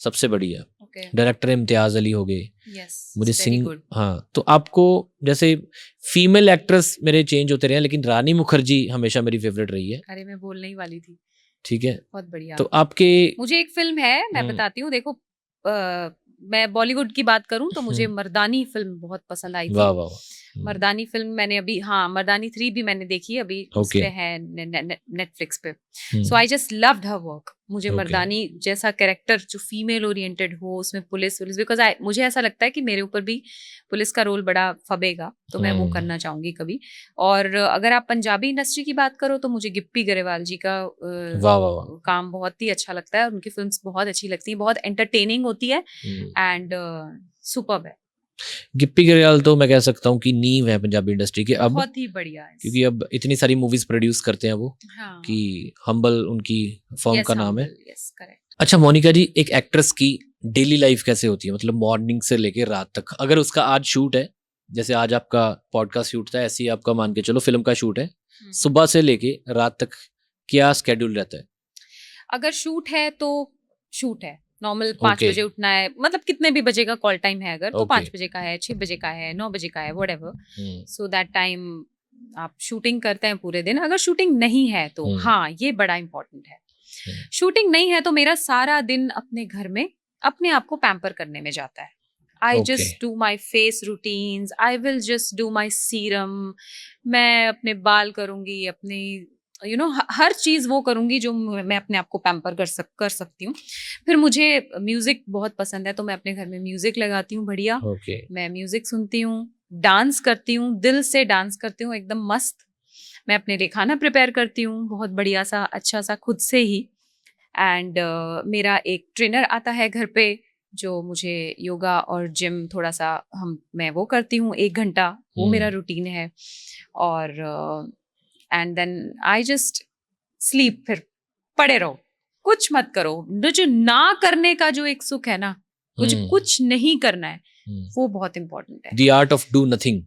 सबसे बढ़िया। ओके, डायरेक्टर इम्तियाज अली हो गए। यस, मुझे वेरी सिंग, गुड। हाँ, तो आपको जैसे फीमेल एक्ट्रेस मेरे चेंज होते रहे हैं, लेकिन रानी मुखर्जी हमेशा मेरी फेवरेट रही है। अरे मैं बोलने ही वाली थी, ठीक है, बहुत बढ़िया। तो आपके मुझे एक फिल्म है, मैं बताती हूँ, देखो, मैं बॉलीवुड की बात करूं तो मुझे मर्दानी फिल्म बहुत पसंद आई वाह थी। वाह वाह, मर्दानी फिल्म मैंने अभी, हाँ, मर्दानी 3 भी मैंने देखी अभी, उस ओके, पे है नेटफ्लिक्स पे। So I just loved her work. मुझे ओके, मर्दानी जैसा कैरेक्टर जो फीमेल ओरिएंटेड हो, उसमें पुलिस बिकॉज मुझे ऐसा लगता है कि मेरे ऊपर भी पुलिस का रोल बड़ा फबेगा, तो मैं वो करना चाहूंगी कभी। और अगर आप पंजाबी इंडस्ट्री की बात करो तो मुझे गिप्पी गरेवाल जी का वाह वाह वाह, काम बहुत ही अच्छा लगता है, उनकी फिल्म्स बहुत अच्छी लगती हैं, बहुत एंटरटेनिंग होती है एंड सुपर्ब है, गिप्पी गरेवाल तो मैं कह सकता हूँ कि नींव है पंजाबी इंडस्ट्री के अब, बहुत ही बढ़िया है। क्योंकि अब इतनी सारी मूवीज प्रोड्यूस करते हैं वो, हाँ, कि हम्बल उनकी फर्म का नाम है। Yes, correct. अच्छा मोनिका जी, एक एक्ट्रेस की डेली लाइफ कैसे होती है, मतलब मॉर्निंग से लेके रात तक? अगर उसका आज शूट है, जैसे आज आपका पॉडकास्ट शूट था, ऐसे ही आपका मान के चलो फिल्म का शूट है, सुबह से लेके रात तक क्या स्केड्यूल रहता है? अगर शूट है तो शूट है, नॉर्मल 5 ओके, बजे उठना है, मतलब कितने भी बजे का कॉल टाइम है, अगर तो ओके, 5 बजे का है, 6 बजे का है, 9 बजे का है, व्हाटएवर, सो दैट टाइम आप शूटिंग करते हैं पूरे दिन। अगर शूटिंग नहीं है तो हाँ, ये बड़ा इंपॉर्टेंट है। शूटिंग नहीं है तो मेरा सारा दिन अपने घर में अपने आप को पैम्पर करने में जाता है। I okay, just do my face routines, I will just do my serum, मैं अपने बाल करूंगी, अपनी हर चीज वो करूंगी जो मैं अपने आप को पैम्पर कर सकती हूँ। फिर मुझे म्यूजिक बहुत पसंद है, तो मैं अपने घर में म्यूजिक लगाती हूँ, बढ़िया, ओके, मैं म्यूजिक सुनती हूँ, डांस करती हूँ, दिल से डांस करती हूँ, एकदम मस्त। मैं अपने लिए खाना प्रिपेयर करती हूँ, बहुत बढ़िया सा, अच्छा सा, खुद से ही। एंड मेरा एक ट्रेनर आता है घर पे, जो मुझे योगा और जिम थोड़ा सा मैं वो करती हूँ 1 घंटा, वो मेरा रूटीन है। और and then I just sleep, फिर पड़े रहो, कुछ मत करो। जो ना करने का जो एक सुख है ना, कुछ नहीं करना है, वो बहुत इंपॉर्टेंट है। The art of do nothing.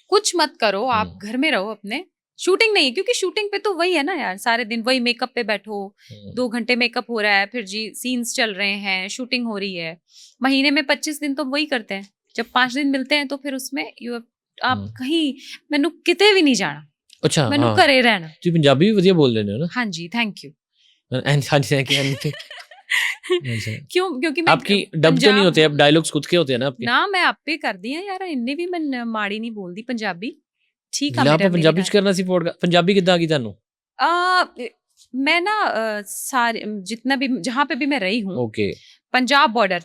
कुछ मत करो, आप घर में रहो अपने। शूटिंग नहीं है, क्योंकि शूटिंग पे तो वही है ना यार, सारे दिन वही मेकअप पे बैठो, 2 घंटे मेकअप हो रहा है, फिर जी सीन्स चल रहे हैं, शूटिंग हो रही है, महीने में 25 दिन तो वही करते हैं। जब 5 दिन मिलते हैं तो फिर उसमें आप कहीं, मैनू किते भी नहीं जाना, अच्छा, मैनू हाँ, घरे रहना। ਤੁਸੀਂ ਪੰਜਾਬੀ ਵੀ ਵਧੀਆ ਬੋਲ ਲੈਂਦੇ ਹੋ ਨਾ? हाँ जी, थैंक यू। ਹਾਂਜੀ ਥैंक यू। अच्छा, क्यों? क्योंकि मैं आपकी डब तो नहीं होते, अब डायलॉग्स खुद के होते हैं ना आपके? ना, मैं आपे कर दी है यार, इन्ने भी मैं माड़ी नहीं बोलती पंजाबी, ठीक है ਲੈ मेरा ਆਪਾਂ ਪੰਜਾਬੀ ਚ ਕਰਨਾ ਸੀ ਪੋਡਕਾਸਟ, ਪੰਜਾਬੀ ਕਿੱਦਾਂ ਆ ਗਈ ਤੁਹਾਨੂੰ? मैं ना सारे जितना भी, जहाँ पे भी मैं रही हूँ, ओके, पंजाब बॉर्डर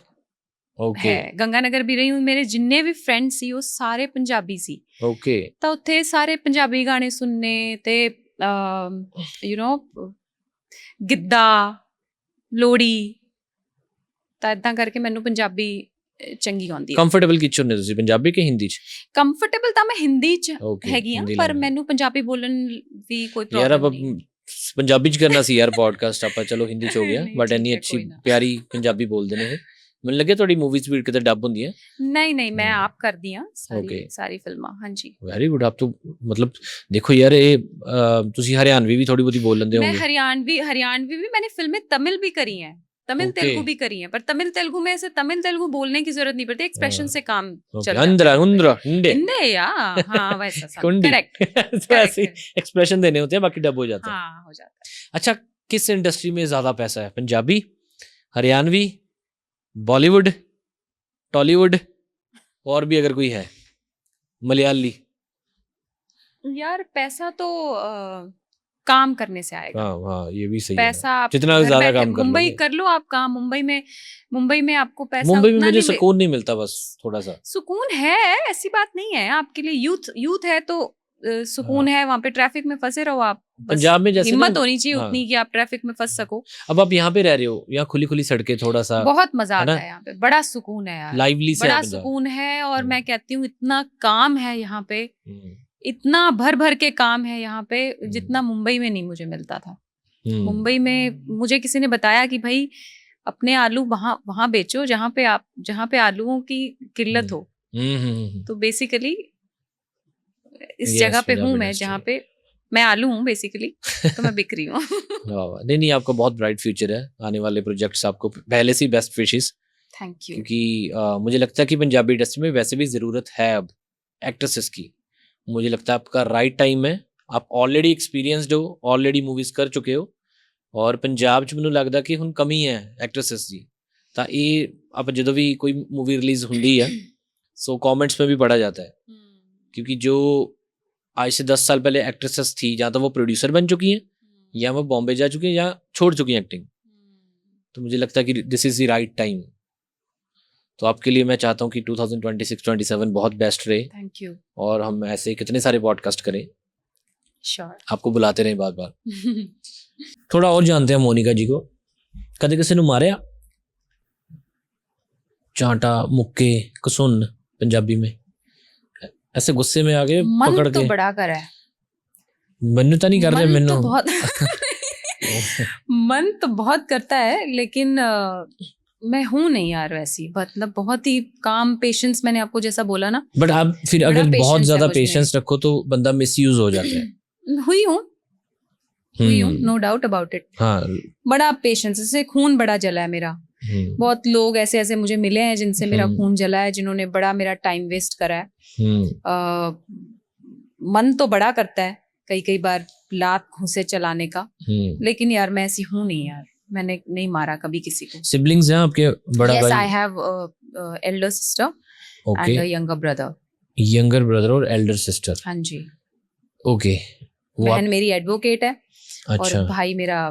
ओके, है, गंगानगर भी रही हूँ, मेरे जिन्ने भी फ्रेंड सी वो सारे पंजाबी सी, ओके, ਤਾਂ ਉੱਥੇ ਸਾਰੇ ਪੰਜਾਬੀ ਗਾਣੇ ਸੁਣਨੇ ਤੇ ਗਿੱਧਾ, ਲੋੜੀ, ਤਾਂ ਇਦਾਂ ਕਰਕੇ ਮੈਨੂੰ ਪੰਜਾਬੀ ਚੰਗੀ ਆਉਂਦੀ ਹੈ। ਕੰਫਰਟੇਬਲ ਕਿੱਚ ਹੁੰਦੇ ਤੁਸੀਂ, ਪੰਜਾਬੀ ਕਿ ਹਿੰਦੀ ਚ? ਕੰਫਰਟੇਬਲ ਤਾਂ ਮੈਂ ਹਿੰਦੀ ਚ Okay, ਹੈਗੀ ਆ, ਹਿੰਦੀ ਪਰ language। ਮੈਨੂੰ ਪੰਜਾਬੀ ਬੋਲਣ ਵੀ ਕੋਈ ਯਾਰ ਪ੍ਰੋਬਲਮ ਆਪਾਂ ਨਹੀਂ। ਪੰਜਾਬੀ ਚ ਕਰਨਾ ਸੀ ਯਾਰ ਪੋਡਕਾਸਟ, ਆਪਾਂ ਚਲੋ ਹਿੰਦੀ ਚ ਹੋ ਗਿਆ, ਨਹੀਂ, ਬਟ ਠੀਕ ਇੰਨੀ ਹੈ, ਅੱਛੀ ਕੋਈ ਨਾ। ਪਿਆਰੀ ਪੰਜਾਬੀ ਬੋਲਦੇ ਨੇ ਇਹ। ਮੈਨੂੰ ਲੱਗਿਆ ਤੁਹਾਡੀ ਮੂਵੀਜ਼ ਵੀ ਕਿਤੇ ਡੱਬ ਹੁੰਦੀਆਂ। नहीं नहीं, मैं आप करदी हाँ सारी Okay। सारी फिल्मां, हाँ जी। ਵੈਰੀ ਗੁੱਡ, ਆਪ तो मतलब देखो यार ਇਹ ਤੁਸੀਂ ਹਰਿਆਣਵੀ ਵੀ ਥੋੜੀ ਬਹੁਤੀ ਬੋਲ ਲੈਂਦੇ मैं ਹੋਗੇ। हरियाणवी भी, मैंने फिल्में तमिल भी करी हैं, तमिल Okay। तेलुगु भी करी हैं, पर तमिल तेलुगु में ऐसे तमिल तेलुगु बोलने की जरूरत नहीं पड़ती, एक्सप्रेशन से काम चल जाता अंदरा है। उंदरा हिंदे हिंदे या हाँ, वैसा सब कुंडी करेक्ट, तो ऐसे एक्सप्रेशन देने होते हैं, बाकी डब हो जाता है। हाँ, हो जाता है। अच्छा, किस इंडस्ट्री में ज्यादा पैसा है, पंजाबी, हरियाणवी, बॉलीवुड, टॉलीवुड, और भी अगर कोई है, मलयाली? यार पैसा तो काम करने से आएगा। हाँ हाँ, ये भी सही पैसा है, आप जितना घर ज्यादा बैठे काम कर मुंबई लोगे। कर लो आप काम, मुंबई में आपको पैसा मुंबई में उतना मुझे नहीं सुकून नहीं मिलता, बस थोड़ा सा। सुकून है, ऐसी बात नहीं है, आपके लिए यूथ है तो सुकून है, वहाँ पे ट्रैफिक में फंसे रहो आप, बस पंजाब में जैसे हिम्मत ना, होनी चाहिए हाँ, उतनी कि आप ट्रैफिक में फंस सको। अब आप यहाँ पे रह रहे हो, यहाँ खुली खुली सड़कें, थोड़ा सा बहुत मजा है आता ना? है यहाँ पे, बड़ा सुकून है यार, लाइवली से बड़ा है पंजाब। सुकून है। और हम्म। मैं कहती हूँ इतना काम है यहाँ पे, हम्म, इतना भर भर के काम है यहाँ पे, जितना मुंबई में नहीं मुझे मिलता था। मुंबई में मुझे किसी ने बताया कि भाई अपने आलू वहां बेचो जहाँ पे आलूओं की किल्लत हो। तो बेसिकली इस Yes, जगह पे पंजाब हूँ मैं इंडस्ट्री। जहाँ पे मैं आलू हूँ बेसिकली, तो मैं बिक रही हूँ। वाह वाह, नहीं नहीं, आपका बहुत ब्राइट फ्यूचर है, आने वाले प्रोजेक्ट्स आपको पहले से ही बेस्ट विशेस, थैंक यू। क्योंकि मुझे लगता है कि पंजाबी इंडस्ट्री में वैसे भी ज़रूरत है अब एक्ट्रेसेस की। मुझे लगता है आपका राइट टाइम है, आप ऑलरेडी एक्सपीरियंसड हो, ऑलरेडी मूवीज़ कर चुके हो, और पंजाब च ਮੈਨੂੰ ਲੱਗਦਾ ਕਿ ਹੁਣ ਕਮੀ ਹੈ ਐਕਟਰੈਸਸ ਦੀ। ਤਾਂ ਇਹ ਆਪਾਂ ਜਦੋਂ ਵੀ ਕੋਈ मूवी रिलीज ਹੁੰਦੀ है, सो कमेंट्स में भी पढ़ा जाता है, क्योंकि जो आज से 10 साल पहले एक्ट्रेसेस थी, या तो वो प्रोड्यूसर बन चुकी हैं, या वो बॉम्बे जा चुकी हैं, या छोड़ चुकी हैं एक्टिंग। तो मुझे लगता है कि this is the right time. तो आपके लिए मैं चाहता हूँ कि 2026-27 बहुत बेस्ट रहे, थैंक यू। और हम ऐसे कितने सारे पॉडकास्ट करें, श्योर। आपको बुलाते रहें बार बार। थोड़ा और जानते हैं मोनिका जी को। कदे किसी ने मारिया चांटा मुक्के कसून पंजाबी में ऐसे गुस्से में आके पकड़ मन तो के? बड़ा करा है, मनु तो नहीं कर रहे, मन मैनू तो बहुत मन तो बहुत करता है, लेकिन मैं हूँ नहीं यार वैसी, मतलब बहुत ही काम, पेशेंस, मैंने आपको जैसा बोला ना। बट आप फिर बड़ा अगर बहुत patience है ज्यादा मुझ में। पेशेंस रखो तो बंदा मिसयूज हो जाता है। हुई हूँ, नो डाउट अबाउट इट। हाँ। बड़ा पेशेंस, इससे खून बड़ा जला है मेरा। बहुत लोग ऐसे ऐसे मुझे मिले हैं जिनसे मेरा खून जला है, जिन्होंने बड़ा मेरा टाइम वेस्ट करा है। मन तो बड़ा करता है कई कई बार लात घूंसे चलाने का, लेकिन यार मैं ऐसी हूँ नहीं यार, मैंने नहीं मारा कभी किसी को। सिबलिंग्स हैं आपके? बड़ा Yes, भाई? I have elder sister okay, and a younger brother. Younger brother और एल्डर सिस्टर। हाँ जी। ओके, वो बहन मेरी एडवोकेट है, अच्छा, और भाई मेरा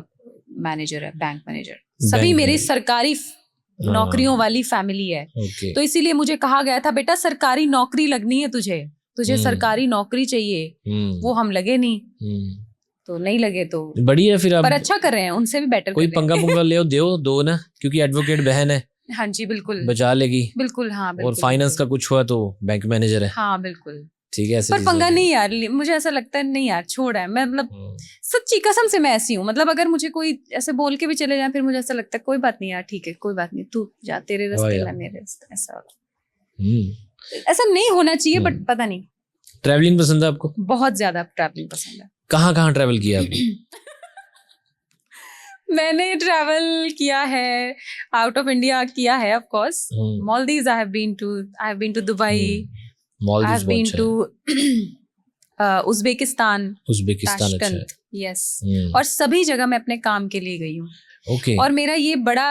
मैनेजर है, बैंक मैनेजर। बैंक सभी मेरी मैनेजर। सरकारी नौकरियों वाली फैमिली है। ओके, तो इसीलिए मुझे कहा गया था, बेटा सरकारी नौकरी लगनी है तुझे, तुझे सरकारी नौकरी चाहिए। वो हम लगे नहीं, तो नहीं लगे तो, बढ़िया है फिर आप। पर अच्छा कर रहे हैं, उनसे भी बेटर कोई कर रहे पंगा पुंगा ले दो दो ना, क्योंकि एडवोकेट बहन है, हैं। हाँ जी बिल्कुल, बचा लेगी। बिल्कुल। हाँ बिल्कुल। और फाइनेंस का कुछ हुआ तो बैंक मैनेजर है। हाँ बिल्कुल। ठीक है, ऐसे पर चीजें पंगा हैं। नहीं यार, मुझे ऐसा लगता है नहीं यार, छोड़ है, मैं मतलब सच्ची कसम से मैं ऐसी हूँ, मतलब अगर मुझे कोई ऐसे बोल के भी चले जाए, फिर मुझे ऐसा लगता है कोई बात नहीं यार, ठीक है कोई बात नहीं, तू जा तेरे रास्ते, यार। मैं मेरे रास्ते। ऐसा हम्म। ऐसा नहीं होना चाहिए, बट पता नहीं, ट्रैवलिंग पसंद है आपको? बहुत ज्यादा ट्रैवलिंग पसंद है। कहाँ कहाँ ट्रैवल किया आपने? मैंने ट्रैवल किया है, आउट ऑफ इंडिया किया है, of course. Maldives I have been to Dubai, I Maldives have बहुत बीन अच्छा है। टू उज्बेकिस्तान, उज्बेकिस्तान अच्छा है। Tashkent, yes. और सभी जगह मैं अपने काम के लिए गई हूँ। ओके। और मेरा ये बड़ा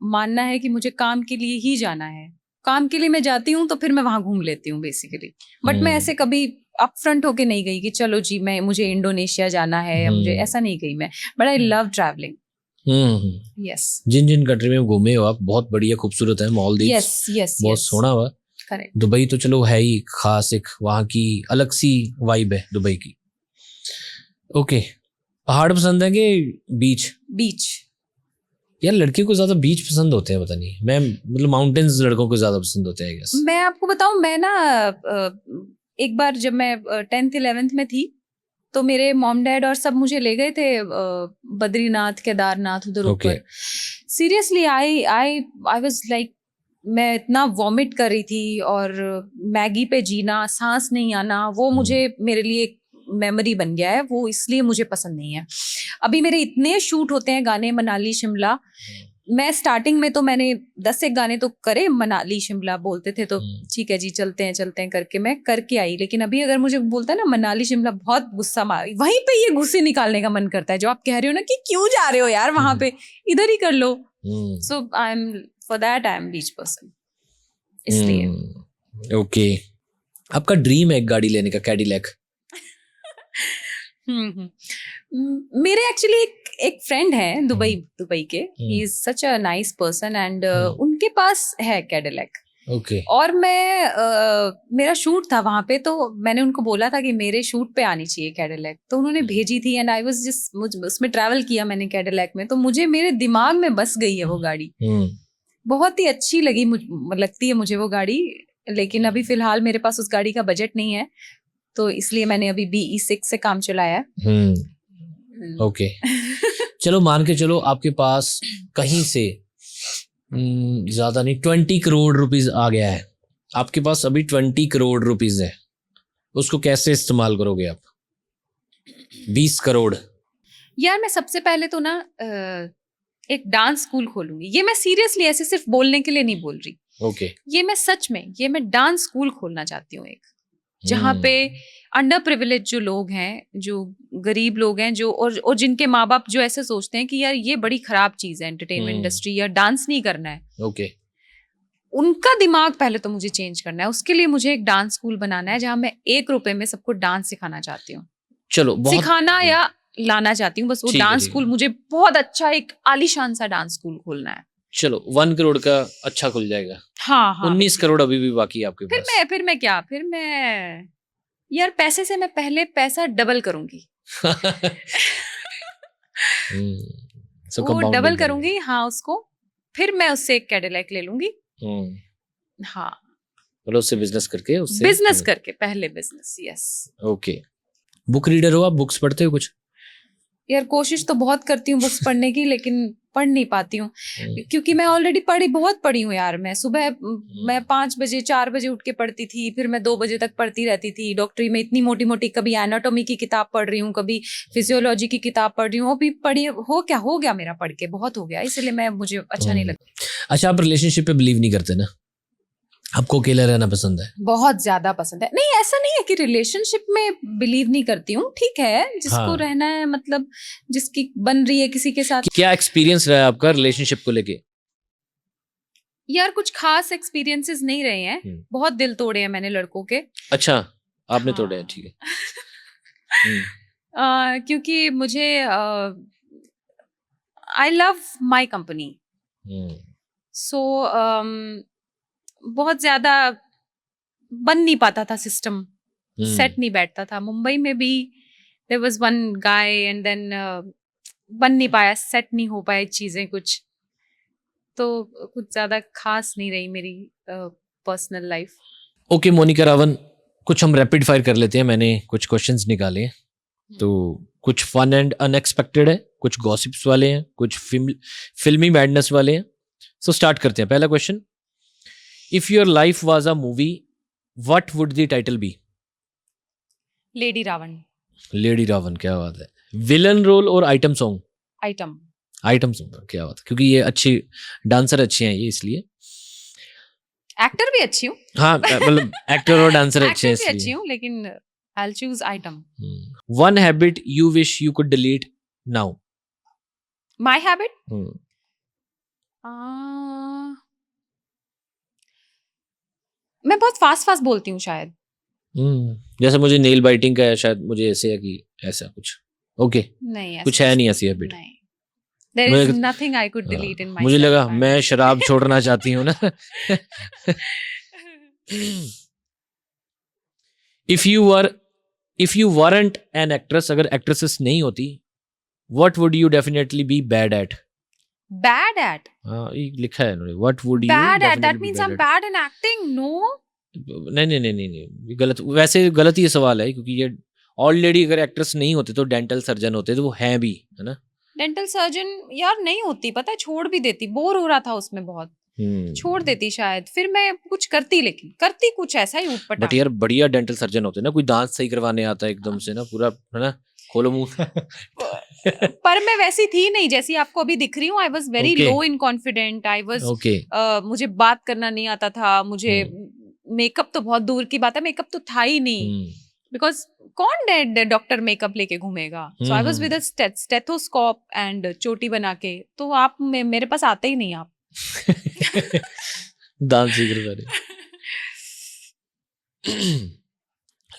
मानना है कि मुझे काम के लिए ही जाना है, काम के लिए मैं जाती हूँ तो फिर मैं वहां घूम लेती हूँ बेसिकली। बट मैं ऐसे कभी अप फ्रंट होके नहीं गई कि चलो जी मुझे इंडोनेशिया जाना है, या मुझे ऐसा नहीं गई मैं, but I love travelling. Yes. जिन जिन कंट्री में घूमे हो आप, बहुत बढ़िया खूबसूरत है मालदीव्स। यस यस, बहुत सोना हुआ। करेक्ट। दुबई तो चलो है ही खास, एक वहाँ की अलग सी वाइब है दुबई की। ओके, पहाड़ पसंद है कि बीच? बीच। यार लड़कियों को ज्यादा बीच पसंद होते हैं, पता नहीं, मैं मतलब माउंटेन्स लड़कों को ज्यादा पसंद होते हैं, गेस। मैं आपको बताऊं, मैं ना एक बार जब मैं 10th 11th में थी, तो मेरे मॉम डैड और सब मुझे ले गए थे बद्रीनाथ, केदारनाथ, उधर ऊपर। सीरियसली आई वाज लाइक, मैं इतना वॉमिट कर रही थी, और मैगी पे जीना, सांस नहीं आना, वो मुझे मेरे लिए एक मेमोरी बन गया है, वो इसलिए मुझे पसंद नहीं है। अभी मेरे इतने शूट होते हैं गाने मनाली शिमला, मैं स्टार्टिंग में तो मैंने 10 एक गाने तो करे, मनाली शिमला बोलते थे तो ठीक है जी चलते हैं करके मैं करके आई। लेकिन अभी अगर मुझे बोलता है ना मनाली शिमला, बहुत गुस्सा मार, वहीं पे ये गुस्से निकालने का मन करता है, जो आप कह रहे हो ना कि क्यों जा रहे हो यार वहां पे, इधर ही कर लो। So I am for that, I am beach person, इसलिए। ओके, आपका ड्रीम है एक गाड़ी लेने का, कैडिलैक? मेरे एक्चुअली एक फ्रेंड है दुबई के, he is such a nice person, and उनके पास है कैडिलैक। ओके और मैं मेरा शूट था वहां पे, तो मैंने उनको बोला था कि मेरे शूट पे आनी चाहिए कैडिलैक, तो उन्होंने भेजी थी एंड आई वाज जस्ट, उसमें ट्रैवल किया मैंने कैडिलैक में, तो मुझे मेरे दिमाग में बस गई है वो गाड़ी, बहुत ही अच्छी लगती है मुझे वो गाड़ी। लेकिन अभी फिलहाल मेरे पास उस गाड़ी का बजट नहीं है, तो इसलिए मैंने अभी BE6 से काम चलाया है। ओके चलो मान के चलो आपके पास कहीं से ज्यादा नहीं 20 करोड़ रुपीस आ गया है, आपके पास अभी 20 करोड़ रुपीस है, उसको कैसे इस्तेमाल करोगे आप? 20 करोड़। यार मैं सबसे पहले तो ना एक डांस स्कूल खोलूंगी। ये मैं सीरियसली ऐसे सिर्फ बोलने के लिए नहीं बोल रही, ओके ये मैं सच में, ये मैं डांस स्कूल खोलना चाहती हूँ एक, जहाँ पे अंडर प्रिविलेज जो लोग हैं, जो गरीब लोग हैं, जो और जिनके माँ बाप जो ऐसे सोचते हैं कि यार ये बड़ी खराब चीज है एंटरटेनमेंट इंडस्ट्री, या डांस नहीं करना है, ओके उनका दिमाग पहले तो मुझे चेंज करना है। उसके लिए मुझे एक डांस स्कूल बनाना है, जहाँ मैं 1 रुपए में सबको डांस सिखाना चाहती हूँ। चलो बहुत सिखाना या लाना चाहती हूँ, बस वो ठीक है, डांस ठीक स्कूल है। मुझे बहुत अच्छा एक आलीशान सा डांस स्कूल खोलना है। चलो 1 करोड़ का अच्छा खुल जाएगा। हाँ हाँ 19 करोड़ अभी भी बाकी है आपके फिर पास। मैं यार पैसे से मैं पहले पैसा डबल करूंगी। So वो compounding डबल करेंगे। करूंगी, हाँ उसको, फिर मैं उससे एक कैडिलैक ले लूंगी। हाँ मतलब उससे बिजनेस करके उससे बिजनेस करके, पहले business, yes. Okay book reader हो आप? बुक्स पढ़ते हो कुछ? यार कोशिश तो बहुत करती हूँ बुक्स पढ़ने की, लेकिन पढ़ नहीं पाती हूँ, क्योंकि मैं ऑलरेडी बहुत पढ़ी हूँ यार। मैं सुबह मैं 5 बजे 4 बजे उठ के पढ़ती थी, फिर मैं 2 बजे तक पढ़ती रहती थी। डॉक्टरी में इतनी मोटी मोटी, कभी एनाटॉमी की किताब पढ़ रही हूँ, कभी फिजियोलॉजी की किताब पढ़ रही हूँ, अभी पढ़ी हो गया मेरा पढ़ के, बहुत हो गया, इसलिए मुझे अच्छा नहीं लगता। अच्छा आप रिलेशनशिप पे बिलीव नहीं करते ना? आपको अकेला रहना पसंद है? बहुत ज्यादा पसंद है। नहीं ऐसा नहीं है कि रिलेशनशिप में बिलीव नहीं करती हूँ, ठीक है, जिसको हाँ। रहना है, मतलब जिसकी बन रही है किसी के साथ। क्या एक्सपीरियंस रहा है आपका रिलेशनशिप को लेके? यार कुछ खास एक्सपीरियंसेस नहीं रहे हैं, बहुत दिल तोड़े हैं मैंने लड़कों के। अच्छा आपने हाँ। तोड़े हैं, ठीक है। क्योंकि मुझे आई लव माई कंपनी, सो बहुत ज्यादा बन नहीं पाता था सिस्टम, सेट नहीं बैठता था। मुंबई में भी there was one guy and then बन नहीं पाया, सेट नहीं हो पाए चीजें कुछ, तो कुछ ज्यादा खास नहीं रही मेरी personal life. Okay Monica Ravan, कुछ हम रैपिड फायर कर लेते हैं। मैंने कुछ क्वेश्चंस निकाले हैं, तो कुछ फन एंड अनएक्सपेक्टेड है, कुछ गॉसिप्स वाले हैं, कुछ फिल्मी मैडनेस वाले हैं। सो स्टार्ट करते हैं। पहला question, if your life was a movie what would the title be? Lady Ravan. Lady Ravan, क्या बात है। विलन रोल और item song? Item. Item song, क्या बात है, क्योंकि ये अच्छी डांसर अच्छे हैं ये, इसलिए। एक्टर भी अच्छी हूँ। हाँ मतलब एक्टर और डांसर अच्छे हैं एक्टर भी अच्छी इसलिए। हूँ, लेकिन I'll choose item. One habit you wish you could delete now? My habit? Hmm. मैं बहुत फास्ट बोलती हूँ शायद। जैसे मुझे नेल बाइटिंग का है, शायद मुझे ऐसे है कि ऐसा कुछ। ओके नहीं ऐसा कुछ है नहीं ऐसी हैबिट? नहीं। There is nothing I could delete in myself. मुझे लगा मैं शराब छोड़ना चाहती हूँ ना। If you weren't an actress, अगर actresses नहीं होती, what would you definitely be bad at? Bad at? हाँ ये लिखा है इन्होंने, what would you Bad at? definitely That be means bad I'm at? bad in acting? No. नहीं गलत, वैसे गलत ये सवाल है, क्योंकि ये ऑलरेडी अगर एक्ट्रेस नहीं होते तो डेंटल सर्जन होते, तो वो हैं भी, है ना। डेंटल सर्जन यार नहीं होती, पता है, छोड़ भी देती, बोर हो रहा था उसमें बहुत, छोड़ देती शायद, फिर मैं कुछ करती, लेकिन करती कुछ ऐसा ही ऊटपटांग। बट यार बढ़िया डेंटल सर्जन होते ना, कोई दांत सही करवाने आता है एकदम से ना, पूरा, है ना, खोलो मुंह। पर मैं वैसी थी नहीं जैसी आपको अभी दिख रही हूँ। I was very low in confident, I was, मुझे बात करना नहीं आता था, मुझे मेकअप तो बहुत दूर की बात है, मेकअप तो था ही नहीं, बिकॉज कौन डॉक्टर मेकअप लेके घूमेगा। So I was with a stethoscope and चोटी बना के, तो आप मेरे पास आते ही नहीं आप। दांत सीख रहे।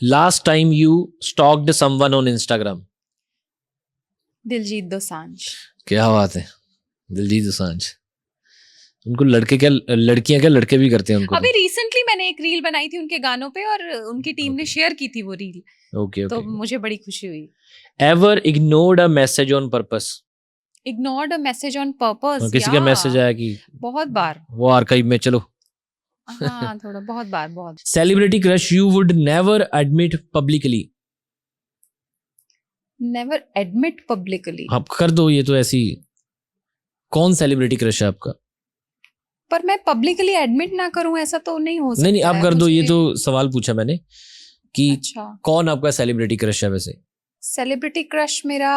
Last time you stocked someone on Instagram? Diljit Dosanjh. क्या बात है, दिलजीत दोसांझ। उनको लड़के क्या, लड़कियां क्या लड़के भी करते हैं उनको? अभी रिसेंटली मैंने एक रील बनाई थी उनके गानों पे और उनकी टीम ने Okay. शेयर की थी वो रील, ओके तो ओके। मुझे बड़ी खुशी हुई। Ever ignored a message on purpose? Ignored a message on purpose? किसी का मैसेज आया कि बहुत बार। वो आर्काइव में, चलो। हाँ थोड़ा, बहुत बार, बहुत। Celebrity crush you would never admit publicly? Never admit publicly? आप कर दो, ये तो ऐसी, कौन सेलिब्रिटी क्रश है आपका? पर मैं पब्लिकली एडमिट ना करूं ऐसा तो नहीं हो सकता। नहीं नहीं, आप है कर दो, ये मुझे। तो सवाल पूछा मैंने कि अच्छा, कौन आपका सेलिब्रिटी क्रश है वैसे? सेलिब्रिटी क्रश मेरा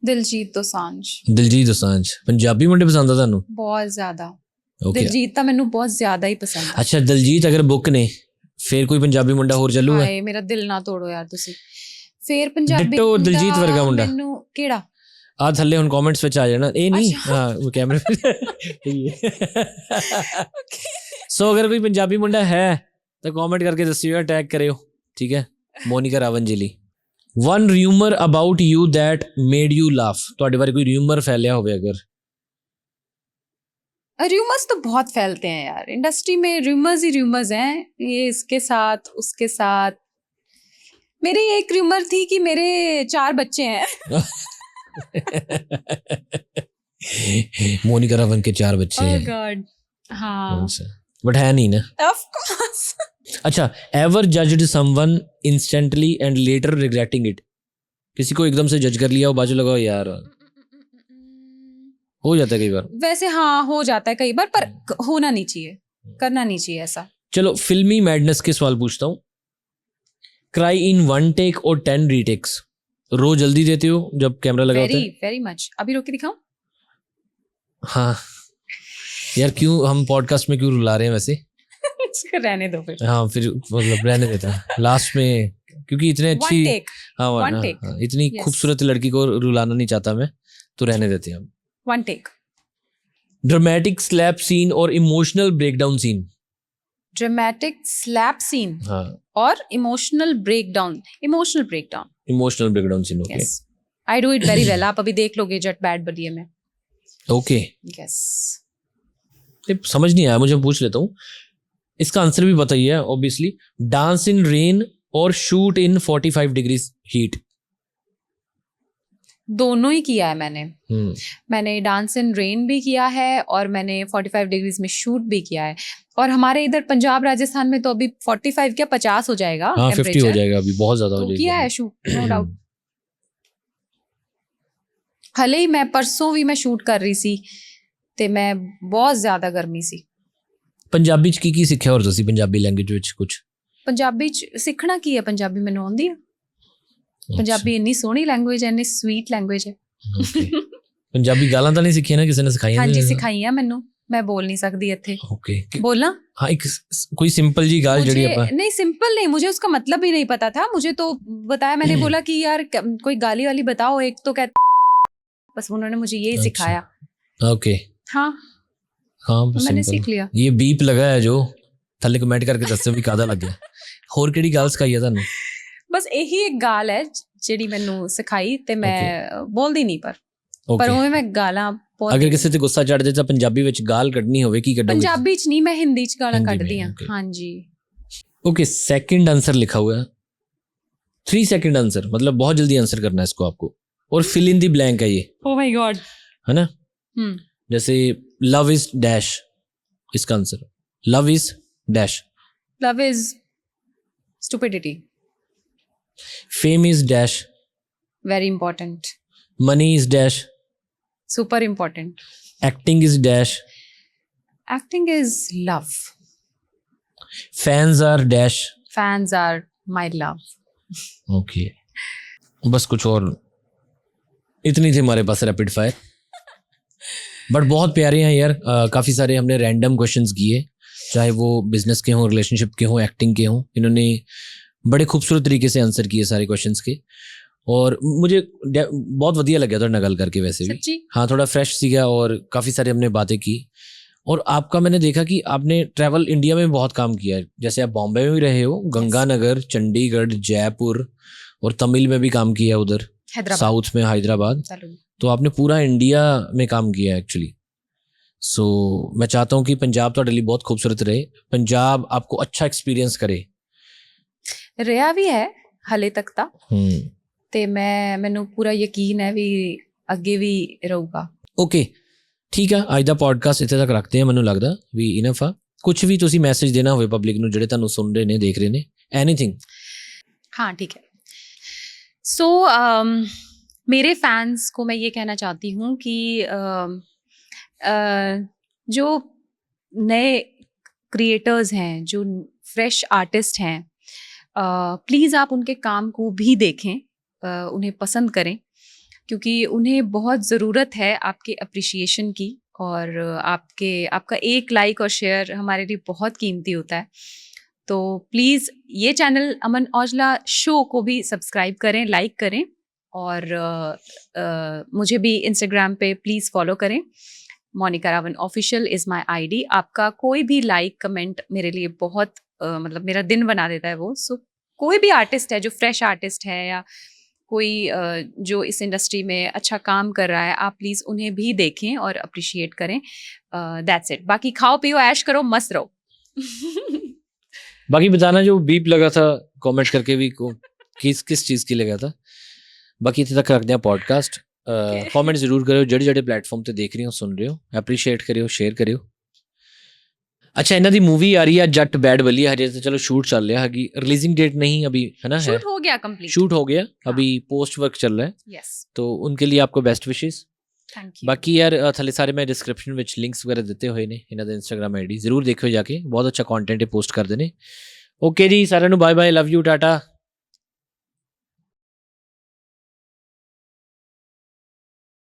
दिलजीत दोसांझ। दिलजीत दोसांझ। पंजाबी मुंडे पसंद आ ਤੁਹਾਨੂੰ? बहुत ज्यादा। ओके। दिलजीत ਤਾਂ ਮੈਨੂੰ ਬਹੁਤ ਜ਼ਿਆਦਾ ਹੀ ਪਸੰਦ ਹੈ। ਅੱਛਾ, ਦਿਲਜੀਤ ਅਗਰ ਬੁੱਕ ਨੇ ਫਿਰ ਕੋਈ ਪੰਜਾਬੀ ਮੁੰਡਾ ਹੋਰ ਚੱਲੂਗਾ? ਹਾਏ ਮੇਰਾ ਦਿਲ ਨਾ ਤੋੜੋ ਯਾਰ ਤੁਸੀਂ। ਫੇਰ ਪੰਜਾਬੀ ਡਿੱਟੋ ਦਿਲਜੀਤ ਮੁੰਡਾ ਵਰਗਾ ਮੁੰਡਾ। ਮੈਨੂੰ ਕਿਹੜਾ? ਆ ਥੱਲੇ ਹੁਣ ਕਮੈਂਟਸ ਵਿੱਚ ਆ ਜਾਣਾ, ਇਹ ਨਹੀਂ, ਹਾਂ ਉਹ ਕੈਮਰੇ ਸੋ ਅਗਰ ਕੋਈ ਪੰਜਾਬੀ ਮੁੰਡਾ ਹੈ ਤਾਂ ਕਮੈਂਟ ਕਰਕੇ ਦੱਸਿਓ, ਟੈਗ ਕਰਿਓ, ਠੀਕ ਹੈ? Monika Ravanjali. One rumour about you that made you laugh? ਤੁਹਾਡੇ ਬਾਰੇ ਕੋਈ ਰਿਊਮਰ ਫੈਲਿਆ ਹੋਵੇ ਅਗਰ? रूमर्स तो बहुत फैलते हैं यार, इंडस्ट्री में रूमर्स ही रूमर्स हैं, ये इसके साथ उसके साथ। मेरी एक रूमर थी कि मेरे 4 बच्चे हैं। मोनिका रावन के 4 बच्चे ओह हैं, गॉड। हाँ बट है नहीं ना। Of course. अच्छा, ever judged someone instantly and later regretting it? किसी को एकदम से जज कर लिया हो, बाजू लगाओ यार, हो जाता है कई बार। वैसे हाँ हो जाता है कई बार, पर होना नहीं चाहिए, करना नहीं चाहिए ऐसा। चलो फिल्मी मैडनेस के सवाल पूछता हूँ। क्राई इन 1 टेक और 10 रीटेक्स? रो जल्दी देते हो जब कैमरा लगा होता वेरी है? Very much. अभी रोक के दिखाऊं? हाँ यार, क्यों हम पॉडकास्ट में क्यों रुला रहे हैं वैसे? इसको रहने दो फिर। हाँ फिर मतलब रहने देता लास्ट में, क्योंकि इतने वन अच्छी, टेक। हाँ one हाँ, take. हाँ, इतनी Yes. खूबसूरत लड़की को रुलाना नहीं चाहता मैं, तो रहने देते हैं हम। 1 टेक। ड्रामेटिक स्लैप सीन और emotional breakdown scene? Dramatic slap scene हाँ, और emotional breakdown. Emotional breakdown, emotional breakdown scene. Okay yes, I do it very well. आप अभी देख लोगे जट बैड बलिए में। ओके। यस। समझ नहीं आया मुझे, पूछ लेता हूँ, इसका आंसर भी बताइए ऑब्वियसली। डांस इन रेन और शूट इन 45 डिग्रीज हीट? दोनों ही किया है मैंने डांस इन रेन भी किया है और मैंने 45 डिग्रीज में शूट भी किया है। और हमारे इधर पंजाब राजस्थान में तो अभी 45 क्या 50 हो जाएगा हाँ 50 हो टेम्परेचर। जाएगा अभी, बहुत ज्यादा हो तो जाएगा। किया है शूट, नो डाउट। हले ही मैं परसों भी मैं शूट कर रही सी ਤੇ ਮੈਂ ਬਹੁਤ ਜ਼ਿਆਦਾ ਗਰਮੀ ਸੀ। ਪੰਜਾਬੀ ਚ ਕੀ ਸਿੱਖਿਆ ਹੋਰ ਤੁਸੀਂ ਪੰਜਾਬੀ ਲੈਂਗੁਏਜ ਵਿੱਚ ਕੁਝ? ਪੰਜਾਬੀ ਚ ਸਿੱਖਣਾ ਕੀ ਹੈ, ਪੰਜਾਬੀ ਮੈਨੂੰ ਆਉਂਦੀ ਹੈ। ਪੰਜਾਬੀ ਇੰਨੀ ਸੋਹਣੀ ਲੈਂਗੁਏਜ ਹੈ, ਇੰਨੀ ਸਵੀਟ ਲੈਂਗੁਏਜ ਹੈ। ਪੰਜਾਬੀ ਗਾਲਾਂ ਤਾਂ ਨਹੀਂ ਸਿੱਖੀਆਂ ਨਾ ਕਿਸੇ ਨੇ ਸਿਖਾਈਆਂ? ਹਾਂਜੀ ਸਿਖਾਈਆਂ ਮੈਨੂੰ, ਮੈਂ ਬੋਲ ਨਹੀਂ ਸਕਦੀ ਇੱਥੇ। ओके, बोलना? हाँ एक कोई सिंपल जी गाल जड़ी मुझे अपन। नहीं, सिंपल नहीं, मुझे उसका मतलब भी नहीं पता था। मुझे तो बताया, मैंने बोला कि यार कोई गाली वाली बताओ एक, तो कहते बस उन्होंने मुझे यही अच्छा। सिखाया। ओके हाँ हाँ तो मैंने simple। सीख लिया। ये बीप लगा है जो थल्ले कमेंट करके ਦੱਸੋ ਵੀ ਕਾਦਾ ਲੱਗਿਆ। ਹੋਰ ਕਿਹੜੀ ਗੱਲ ਸਿਖਾਈ ਹੈ ਤੁਹਾਨੂੰ? ਬਸ ਇਹੀ ਇੱਕ ਗਾਲ ਹੈ ਜਿਹੜੀ ਮੈਨੂੰ ਸਿਖਾਈ ਤੇ ਮੈਂ ਬੋਲਦੀ ਨਹੀਂ, ਪਰ Okay। ਉਵੇਂ ਮੈਂ ਗਾਲਾਂ ਬਹੁਤ। ਅਗਰ ਕਿਸੇ ਤੇ ਗੁੱਸਾ ਚੜ ਜਾਏ ਤਾਂ ਪੰਜਾਬੀ ਵਿੱਚ ਗਾਲ ਕੱਢਣੀ ਹੋਵੇ ਕੀ ਕੱਢੋਗੇ? ਪੰਜਾਬੀ ਚ ਨਹੀਂ, ਮੈਂ ਹਿੰਦੀ ਚ ਗਾਲਾਂ हिंदी में, ਕੱਢਦੀ ਹਾਂ। okay। ਹਾਂਜੀ। ओके, सेकंड आंसर लिखा हुआ है, 3 सेकंड आंसर, मतलब बहुत जल्दी आंसर करना है इसको आपको, और फिल इन दी ब्लैंक है ये, ओ माय गॉड। है ना? जैसे लव इज डैश, इसका answer love is dash. Love is stupidity. Fame is dash. Very important. Money is dash. Super important. Acting is dash. Acting is love. Fans are dash. Fans are my love. Okay, बस कुछ और इतनी थी हमारे पास rapid fire, but बहुत प्यारे हैं यार। काफ़ी सारे हमने रैंडम क्वेश्चंस किए, चाहे वो बिजनेस के हों, रिलेशनशिप के हों, एक्टिंग के हों। इन्होंने बड़े खूबसूरत तरीके से आंसर किए सारे क्वेश्चंस के, और मुझे बहुत वधिया लगा ਤੁਹਾਡੇ ਨਾਲ ਗੱਲ करके वैसे भी। सच्ची? हाँ, थोड़ा फ्रेश सीखा और काफ़ी सारे हमने बातें की। और आपका मैंने देखा कि आपने ट्रैवल इंडिया में बहुत काम किया है, जैसे आप बॉम्बे में भी रहे हो, गंगानगर, चंडीगढ़, जयपुर, और तमिल में भी काम किया उधर, हैदराबाद, साउथ में हैदराबाद, तेलुगु। तो आपने पूरा इंडिया में काम किया है एक्चुअली। ਸੋ ਮੈਂ ਚਾਹਤਾ ਹੂੰ ਕਿ ਪੰਜਾਬ ਤੁਹਾਡੇ ਲਈ ਬਹੁਤ ਖੂਬਸੂਰਤ ਰਹੇ, ਪੰਜਾਬ आपको अच्छा एक्सपीरियंस करे। ਰਿਹਾ ਵੀ ਹੈ ਹਲੇ ਤੱਕ ਤਾਂ, ਹੂੰ ਤੇ ਮੈਨੂੰ ਪੂਰਾ ਯਕੀਨ ਹੈ ਵੀ ਅੱਗੇ ਵੀ ਰਹੂਗਾ। ਓਕੇ ਠੀਕ ਆ, ਅੱਜ ਦਾ ਪੋਡਕਾਸਟ ਇੱਥੇ ਤੱਕ ਰੱਖਦੇ ਹਾਂ। ਮੈਨੂੰ ਲੱਗਦਾ ਵੀ ਇਨਫ ਆ। ਕੁਝ ਵੀ ਤੁਸੀਂ ਮੈਸੇਜ ਦੇਣਾ ਹੋਵੇ ਪਬਲਿਕ ਨੂੰ ਜਿਹੜੇ ਤੁਹਾਨੂੰ ਸੁਣ ਰਹੇ ਨੇ, ਦੇਖ ਰਹੇ ਨੇ, एनीथिंग। हाँ ठीक है। सो मेरे फैंस को मैं ये कहना चाहती हूँ कि जो नए क्रिएटर्स हैं, जो फ्रेश आर्टिस्ट हैं, प्लीज़ आप उनके काम को भी देखें, उन्हें पसंद करें, क्योंकि उन्हें बहुत ज़रूरत है आपके अप्रिसिएशन की, और आपका एक लाइक और शेयर हमारे लिए बहुत कीमती होता है। तो प्लीज़ ये चैनल अमन औजला शो को भी सब्सक्राइब करें, लाइक करें, और मुझे भी इंस्टाग्राम पे प्लीज़ फॉलो करें। Monica Ravan official is my ID. आपका कोई भी लाइक कमेंट मेरे लिए बहुत मतलब मेरा दिन बना देता है वो। सो कोई भी आर्टिस्ट है जो फ्रेश आर्टिस्ट है, या कोई जो इस इंडस्ट्री में अच्छा काम कर रहा है, आप प्लीज़ उन्हें भी देखें और अप्रिशिएट करें। That's it. बाकी खाओ पियो ऐश करो, मस्त रहो। बाकी बताना जो बीप लगा था कमेंट करके भी को किस चीज़ की लगा था। बाकी इतने तक रखते हैं पॉडकास्ट। कमेंट जरूर करो ਜਿਹੜੇ ਜਿਹੜੇ ਪਲੇਟਫਾਰਮ ਤੇ ਦੇਖ ਰਹੇ ਹੋ, ਸੁਣ ਰਹੇ ਹੋ, ਐਪਰੀਸ਼ੀਏਟ ਕਰਿਓ, ਸ਼ੇਅਰ ਕਰਿਓ। अच्छा ਇਹਨਾਂ ਦੀ मूवी आ रही है जट बैड बली, हजे तो चलो शूट चल रहा है, रिलीजिंग डेट नहीं अभी है ना, है शूट हो गया कंप्लीट, शूट हो गया, अभी पोस्ट वर्क चल रहा है। यस, तो उनके लिए आपको बेस्ट विशेस। Thank you. ਬਾਕੀ ਯਾਰ ਥੱਲੇ ਸਾਰੇ ਮੈਂ ਡਿਸਕ੍ਰਿਪਸ਼ਨ ਵਿੱਚ ਲਿੰਕਸ ਵਗੈਰਾ ਦਿੱਤੇ ਹੋਏ ਨੇ ਇਹਨਾਂ ਦਾ ਇੰਸਟਾਗ੍ਰਾਮ ਆਈਡੀ, ਜ਼ਰੂਰ ਦੇਖਿਓ ਜਾ ਕੇ, ਬਹੁਤ ਅੱਛਾ ਕੰਟੈਂਟ ਇਹ ਪੋਸਟ ਕਰਦੇ ਨੇ। ਓਕੇ ਜੀ, ਸਾਰਿਆਂ ਨੂੰ bye bye, love you, Tata.